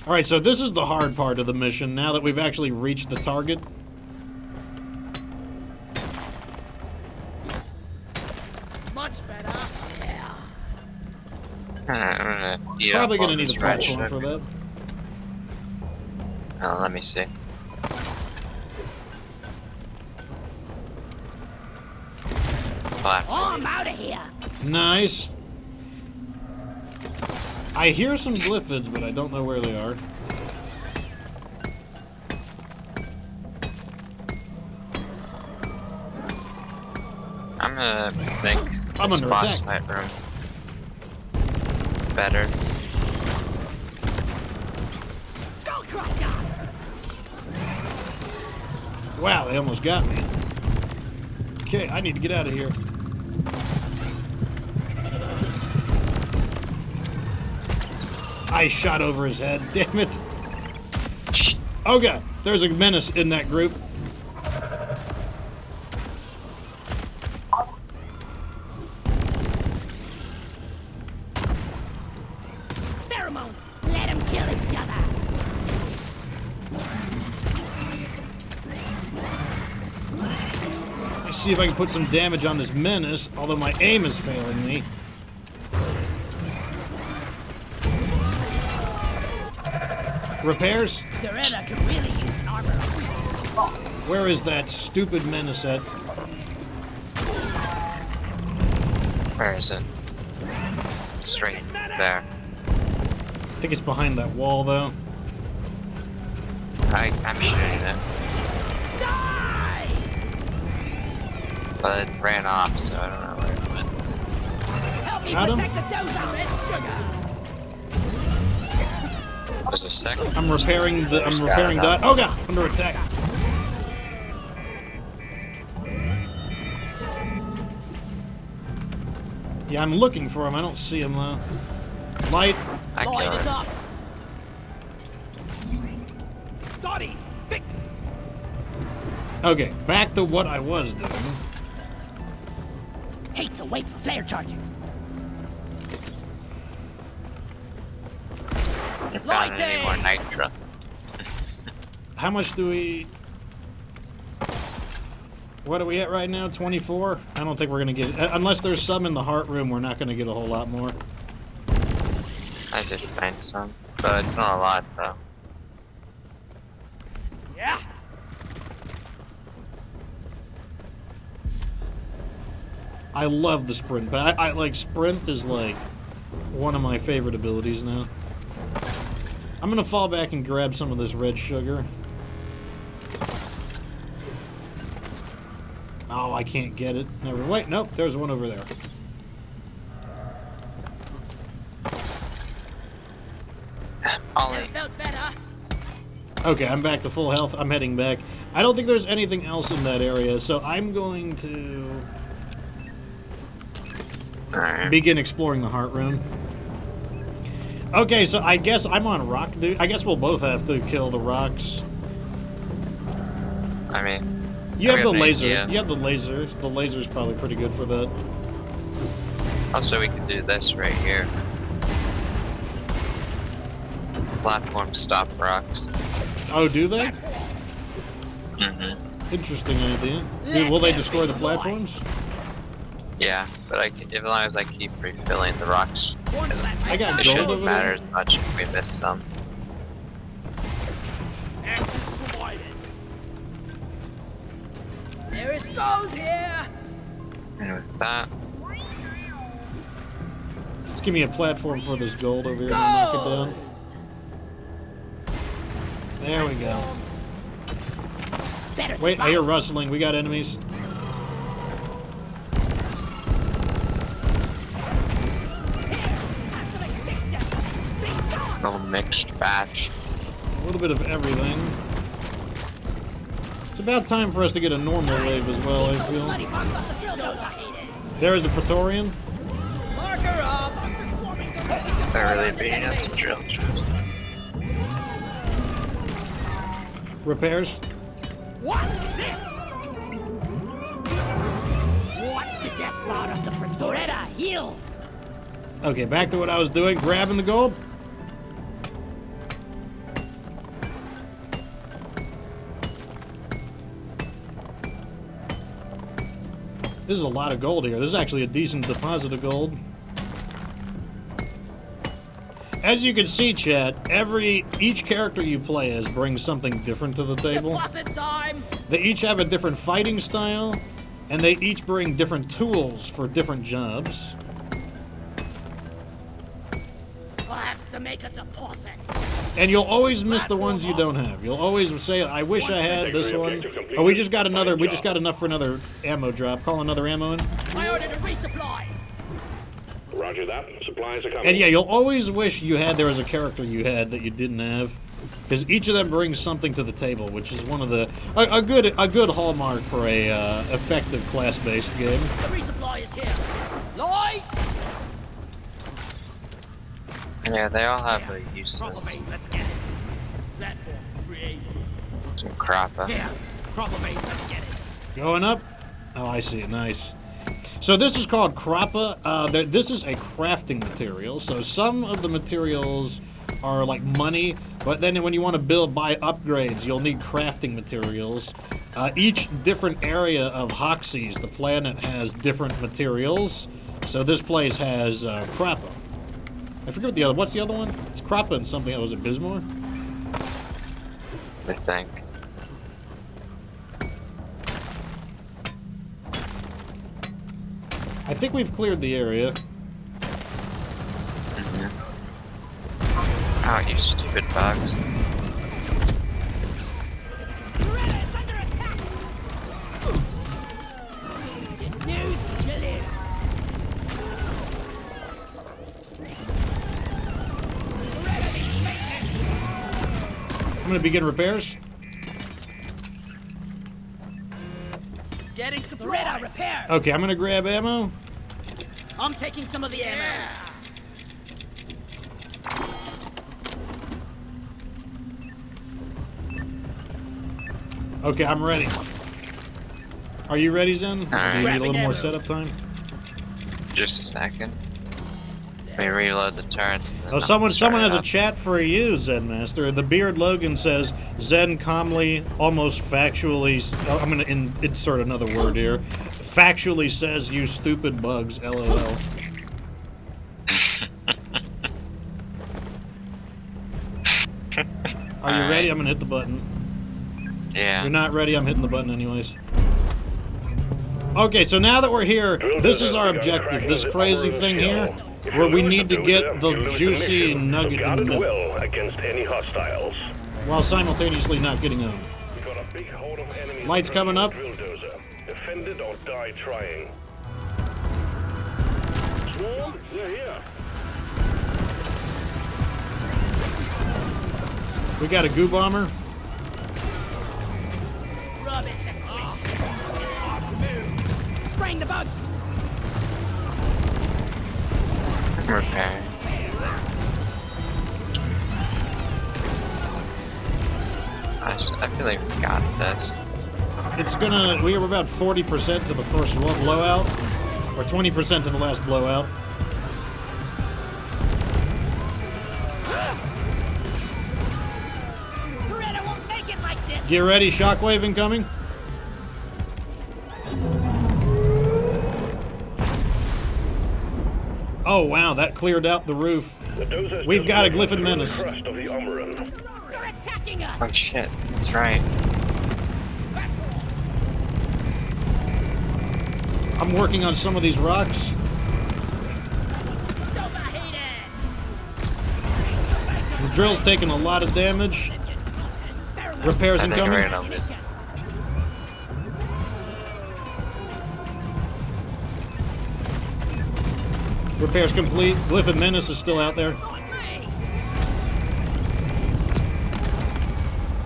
Alright, so this is the hard part of the mission now that we've actually reached the target. Much better. Yeah. I'm gonna beat Probably up gonna on need a this red platform sugar. for that. Oh, let me see. Platform. Oh, I'm out of here. Nice. I hear some glyphids, but I don't know where they are. I'm gonna think I'm this under boss attack. fight room better. Go, Crusher. Wow, they almost got me. Okay, I need to get out of here. I shot over his head, damn it. Oh god, there's a menace in that group. see if I can put some damage on this menace, although my aim is failing me. Repairs? Doretta could really use an armor. Where is that stupid menace at? Where is it? It's right there. I think it's behind that wall, though. I'm shooting it. Die! But it ran off, so I don't know where it went. Help me Got him? protect the dozer, it's sugar. There's a second. I'm repairing the. There's I'm repairing got that. Oh god! Under attack. Yeah, I'm looking for him. I don't see him though. Light. I Light killed is it. up. Dottie, fixed. Okay, back to what I was doing. Hate to wait for flare charging. You found any more nitro? How much do we? What are we at right now? 24? I don't think we're gonna get. Unless there's some in the heart room, we're not gonna get a whole lot more. I did find some, but it's not a lot though. Yeah. I love the sprint, but I like sprint is like one of my favorite abilities now. I'm gonna fall back and grab some of this red sugar. Oh, I can't get it. Never. Wait, nope. There's one over there. Ollie, Felt better. Okay, I'm back to full health. I'm heading back. I don't think there's anything else in that area, so I'm going to alright. begin exploring the heart room. Okay, so I guess I'm on rock, dude. I guess we'll both have to kill the rocks. I mean, You have I the got an laser. idea. You have the laser. The laser's probably pretty good for that. Also, we could do this right here. Platform stop rocks. Oh, do they? Mm-hmm. Interesting idea. Dude, will they destroy the platforms? Yeah, but I can, as long as I keep refilling the rocks, I got it gold shouldn't over matter there. as much if we miss some. Access provided. There is gold here. And with that, Let's give me a platform for this gold over here and knock it down. There we go. Better Wait, I hear rustling. We got enemies. little mixed batch. A little bit of everything. It's about time for us to get a normal wave as well, I feel. There is a Praetorian. Marker up. They're really beating us in drill shoes. Repairs. What's this? What's the death rod of the Praetoretta healed? Okay, back to what I was doing. Grabbing the gold. This is a lot of gold here. This is actually a decent deposit of gold. As you can see, chat, each character you play as brings something different to the table. Deposit time. They each have a different fighting style, and they each bring different tools for different jobs. I'll have to make a deposit. And you'll always miss the ones you don't have. You'll always say, I wish I had this one. Oh, we just got enough for another ammo drop. Call another ammo in. I ordered a resupply. Roger that. Supplies are coming. And yeah, you'll always wish there was a character you had that you didn't have. Because each of them brings something to the table, which is one of the a good hallmark for a effective class-based game. The resupply is here. Light. Yeah, they all have their Proper uses. bait, let's get it. Platform created. Some crapper. Here. Proper bait, let's get it. Going up. Oh, I see it. Nice. So this is called crappa. This is a crafting material. So some of the materials are like money, but then when you want to buy upgrades, you'll need crafting materials. Each different area of Hoxxes, the planet, has different materials. So this place has Crappa. I forget what the other. What's the other one? It's Crappa and something. Oh, was it Bismore? I think. I think we've cleared the area. Oh, you stupid bugs. You snooze, you live. I'm gonna begin repairs. Getting supply. Repair. Okay, I'm gonna grab ammo. I'm taking some of the ammo. Okay, I'm ready. Are you ready, Zen? Do Alright. we need a little more Ammo. setup time? Just a second. Let me reload the turrets. and then Oh, I'll someone start it has a up. chat for you, Zen Master. The Beard Logan says, Zen calmly, almost factually, oh, I'm gonna insert another word here. Factually says, you stupid bugs, LOL. Are you ready? I'm gonna hit the button. Yeah. You're not ready, I'm hitting the button anyways. Okay, so now that we're here, this is our objective. This crazy thing here, where we need to get the juicy nugget in the middle, well against any hostiles. while simultaneously not getting owned. We got a big horde of enemies. Lights coming up. Drill dozer. Defend it or die trying. Swarm, they're here. We got a goo bomber. Rubbish. Spraying the bugs. Repair. I feel like we got this. It's gonna, we were about 40% to the first blowout, or 20% to the last blowout. Beretta won't make it like this. Get ready, shockwave incoming. Oh wow, that cleared out the roof. The dozers We've just got a went Glyphid through Menace. the crust of the Umbran. They're attacking us. Oh shit, that's right. I'm working on some of these rocks. It's overheated. The drill's taking a lot of damage. Repairs I think incoming. right on this. Repairs complete. Glyphid Menace is still out there.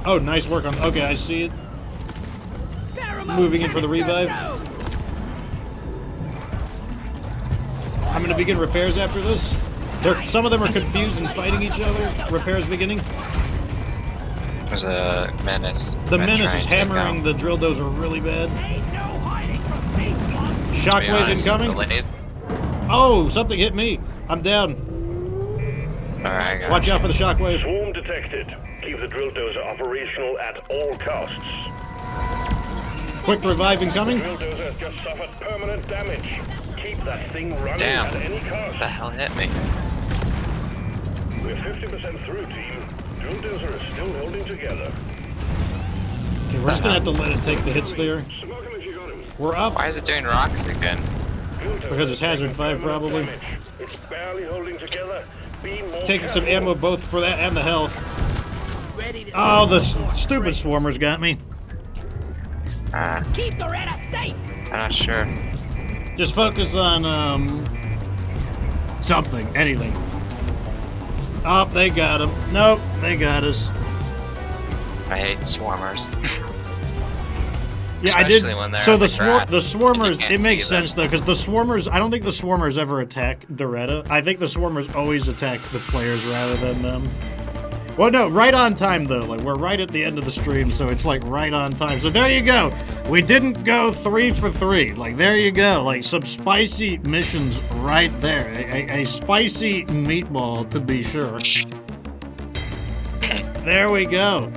Oh, nice work on. Okay, I see it. Moving in for the revive. I'm gonna begin repairs after this. Some of them are confused and fighting each other. Repairs beginning. There's a menace. The I'm Menace trying is to take hammering out. the drill dozer really bad. Ain't no hiding from me, punk. To be Shockwave honest, incoming. the ladies- Oh, something hit me. I'm down. Alright, I got Watch you. out for the shockwave. Swarm detected. Keep the drill dozer operational at all costs. Quick revive incoming. Drill dozer has just suffered permanent damage. Keep that thing running Damn. at any What the cost. hell hit me? We're 50% through, team. Drill dozer is still holding together. Okay, we're just gonna have to let it take the hits there. Smoke him if you got him. We're up. Why is it doing rocks again? Drill dozer Because it's Hazard taking 5 permanent probably. damage. It's barely holding together. Be more Taking some careful. ammo both for that and the health. Ready to Oh, the stupid swarmers got me. keep the Beretta safe. I'm not sure. Just focus on, something, anything. Oh, they got him. Nope, they got us. I hate swarmers. Yeah, I did. Especially when they're So on the the grass the swarmers, and you it can't makes see them. sense though, because the swarmers. I don't think the swarmers ever attack Doretta. I think the swarmers always attack the players rather than them. Well, no, right on time though. Like we're right at the end of the stream, so it's like right on time. So there you go. We didn't go 3 for 3. Like there you go. Like some spicy missions right there. A spicy meatball to be sure. There we go.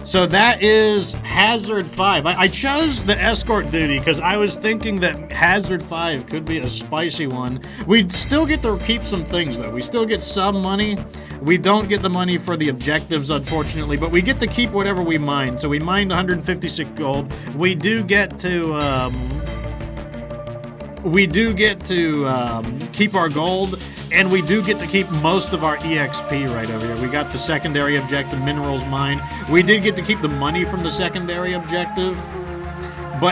So that is Hazard 5. I chose the escort duty because I was thinking that Hazard 5 could be a spicy one. We still get to keep some things, though. We still get some money. We don't get the money for the objectives, unfortunately, but we get to keep whatever we mine. So we mined 156 gold. We do get to keep our gold, and we do get to keep most of our EXP right over here. We got the secondary objective, minerals mine. We did get to keep the money from the secondary objective,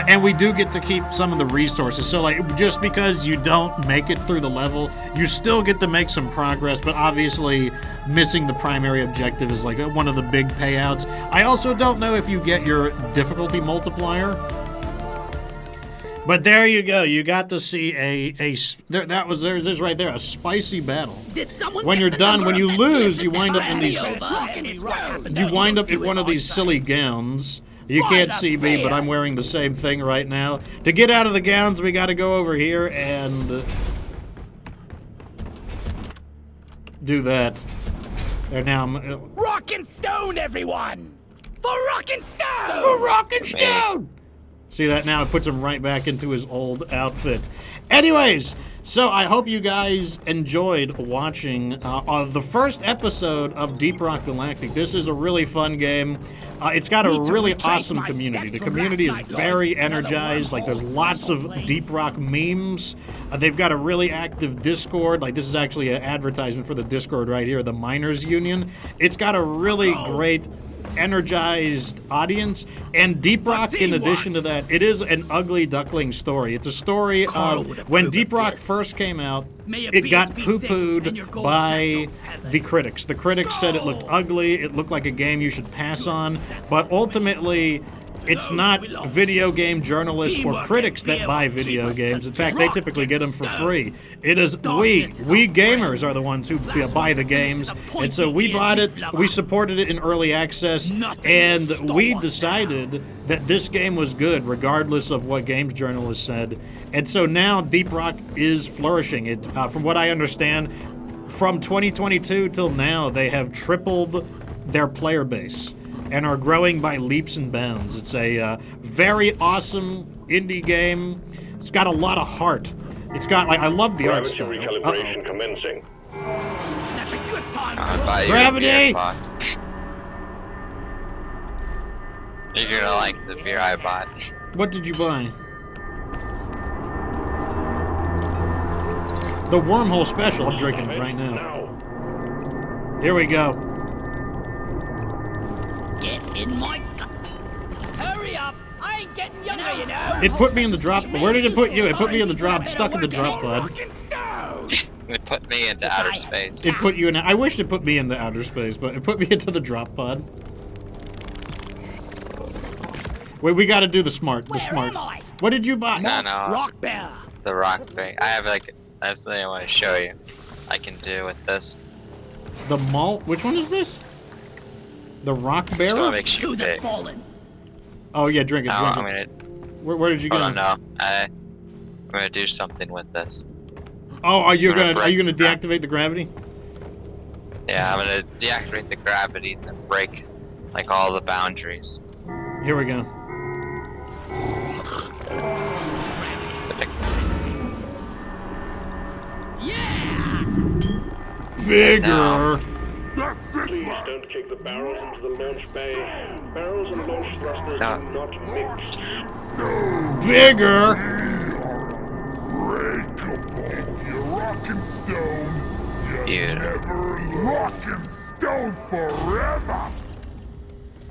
and we do get to keep some of the resources. So, like, just because you don't make it through the level, you still get to make some progress, but obviously missing the primary objective is like one of the big payouts. I also don't know if you get your difficulty multiplier. But there you go. You got to see there's right there, a spicy battle. When you're done, when you lose, you wind up in these. You wind up in one of these silly gowns. You can't see me, but I'm wearing the same thing right now. To get out of the gowns, we got to go over here and do that. There now. Rock and stone, everyone! For rock and stone! For rock and stone! See that now? It puts him right back into his old outfit. Anyways, so I hope you guys enjoyed watching the first episode of Deeprock Galactic. This is a really fun game. It's got a really awesome community. The community is very energized. Like, there's lots of Deeprock memes. They've got a really active Discord. Like, this is actually an advertisement for the Discord right here, the Miners Union. It's got a really great energized audience, and Deeprock, in addition to that, it is an ugly duckling story. It's a story of when Deeprock first came out, it got poo-pooed by the critics. The critics said it looked ugly, it looked like a game you should pass on, but ultimately it's not video game journalists or critics that buy video games. In fact, they typically get them for free. It is we gamers are the ones who buy the games. And so we bought it, we supported it in early access, and we decided that this game was good regardless of what games journalists said. And so now Deeprock is flourishing. It, from what I understand, from 2022 till now, they have tripled their player base and are growing by leaps and bounds. It's a very awesome indie game. It's got a lot of heart. It's got, like, I love the art style. Recalibration commencing. That's a good time. Gravity! You're gonna like the beer I bought. What did you buy? The Wormhole Special. I'm drinking it right now. Here we go. Get in my... Hurry up! I ain't getting younger, you know! It put me in the drop. Where did it put you? It put me in the drop, stuck in the drop pod. It put me into outer space. It put you in... I wish it put me into outer space, but it put me into the drop pod. Wait, we gotta do the smart. The smart. What did you buy? No. Rock bear. The rock bear. I have something I want to show you. I can do with this. The malt? Which one is this? The rock Just bearer? want to make sure To the big. fallen. Oh yeah, drink it. No, Drink I'm it. gonna. Where did you Hold go? on, no. I'm gonna do something with this. Oh, are you I'm gonna gonna deactivate the gravity? Yeah, I'm gonna deactivate the gravity and break, like, all the boundaries. Here we go. Yeah! Bigger. That's it, Please man. don't kick the barrels into the launch bay. Barrels and launch thrusters do not mix. Bigger. Breakable. You rockin' stone. You Yeah. never rockin' stone forever.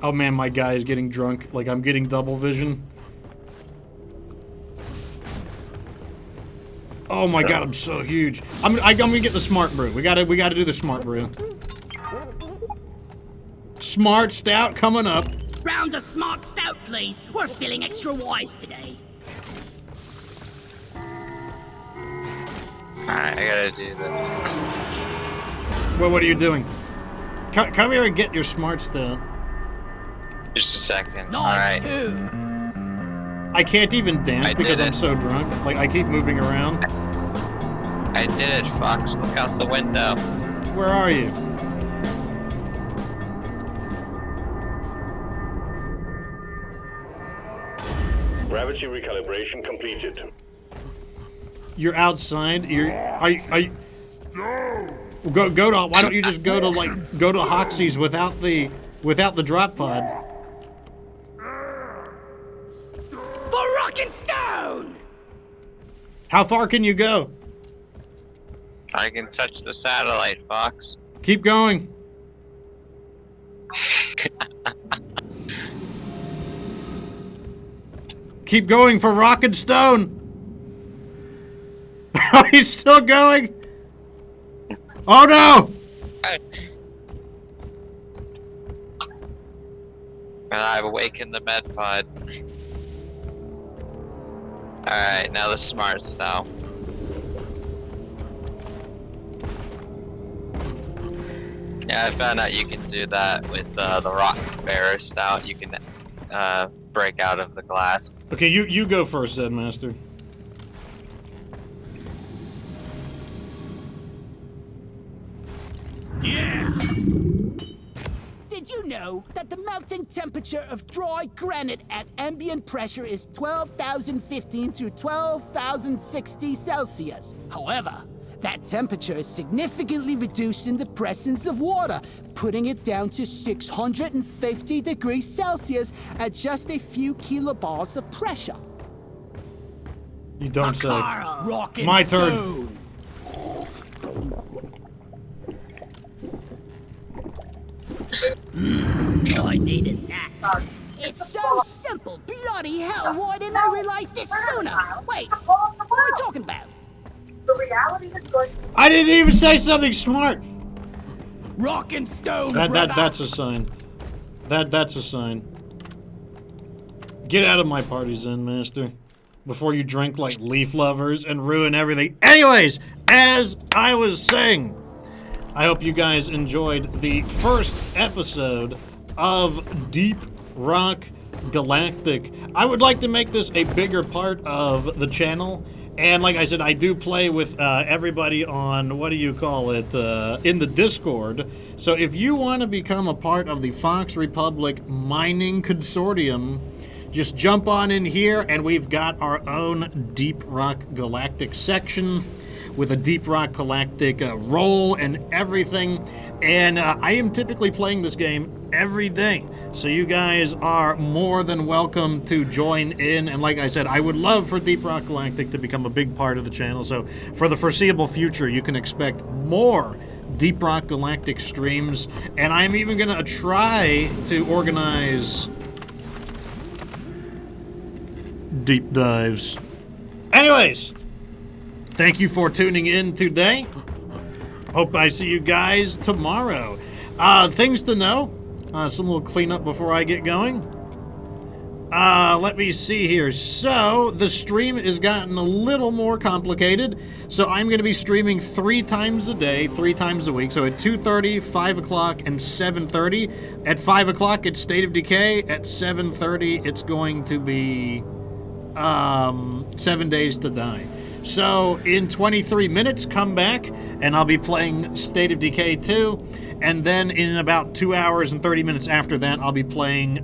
Oh man, my guy is getting drunk. Like, I'm getting double vision. Oh my god, I'm so huge. I'm gonna get the smart brew. We gotta do the smart brew. Smart stout coming up. Round a smart stout, please. We're feeling extra wise today. Alright, I gotta do this. Well, what are you doing? Come here and get your smart stout. Just a second. Nice, Alright. too. I can't even dance I because did I'm it. so drunk. Like, I keep moving around. I did it, Fox. Look out the window. Where are you? Gravity recalibration completed. You're outside. Are you go to. Why don't you just go to Hoxxes without the drop pod? For rock and stone! How far can you go? I can touch the satellite, Fox. Keep going. Keep going for rock and stone. He's still going. Oh no! And I've awakened the med pod. Alright, now the smart style. Yeah, I found out you can do that with the rock bearer stout. You can break out of the glass. Okay, you go first, then, Master. Yeah! Did you know that the melting temperature of dry granite at ambient pressure is 12,015 to 12,060 Celsius? However, that temperature is significantly reduced in the presence of water, putting it down to 650 degrees Celsius at just a few kilobars of pressure. You don't say. Rock and My turn. stone. I needed that. It's so simple. Bloody hell, why didn't I realize this sooner? Wait, what are we talking about? The reality is going. I didn't even say something smart. Rock and stone, That's a sign. That's a sign. Get out of my party, Zen Master, before you drink like leaf lovers and ruin everything. Anyways, as I was saying, I hope you guys enjoyed the first episode of Deep Rock Galactic. I would like to make this a bigger part of the channel. And like I said, I do play with everybody on, what do you call it, in the Discord. So if you want to become a part of the Fox Republic Mining Consortium, just jump on in here, and we've got our own Deep Rock Galactic section with a Deep Rock Galactic role and everything. And I am typically playing this game every day, so you guys are more than welcome to join in. And like I said, I would love for Deep Rock Galactic to become a big part of the channel, so for the foreseeable future you can expect more Deep Rock Galactic streams. And I'm even gonna try to organize deep dives. Anyways, thank you for tuning in today. Hope I see you guys tomorrow. Things to know. Some little cleanup before I get going. Let me see here. So, the stream has gotten a little more complicated. So, I'm going to be streaming 3 times a day, 3 times a week. So, at 2:30, 5 o'clock, and 7:30. At 5 o'clock, it's State of Decay. At 7:30, it's going to be 7 Days to Die. So, in 23 minutes, come back, and I'll be playing State of Decay 2. And then in about 2 hours and 30 minutes after that, I'll be playing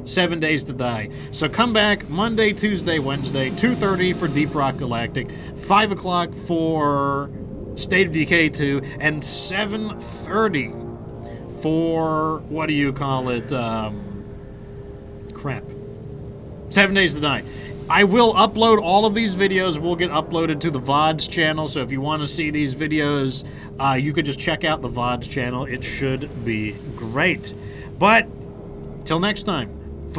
7 Days to Die. So come back Monday, Tuesday, Wednesday, 2:30 for Deep Rock Galactic, 5 o'clock for State of Decay 2, and 7:30 for, what do you call it, crap. 7 Days to Die. I will upload all of these videos. Will get uploaded to the VODs channel, so if you want to see these videos, you could just check out the VODs channel. It should be great. But, till next time,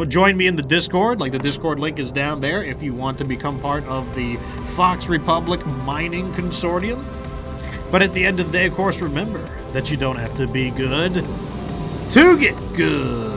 join me in the Discord. Like, the Discord link is down there if you want to become part of the Fox Republic Mining Consortium. But at the end of the day, of course, remember that you don't have to be good to get good.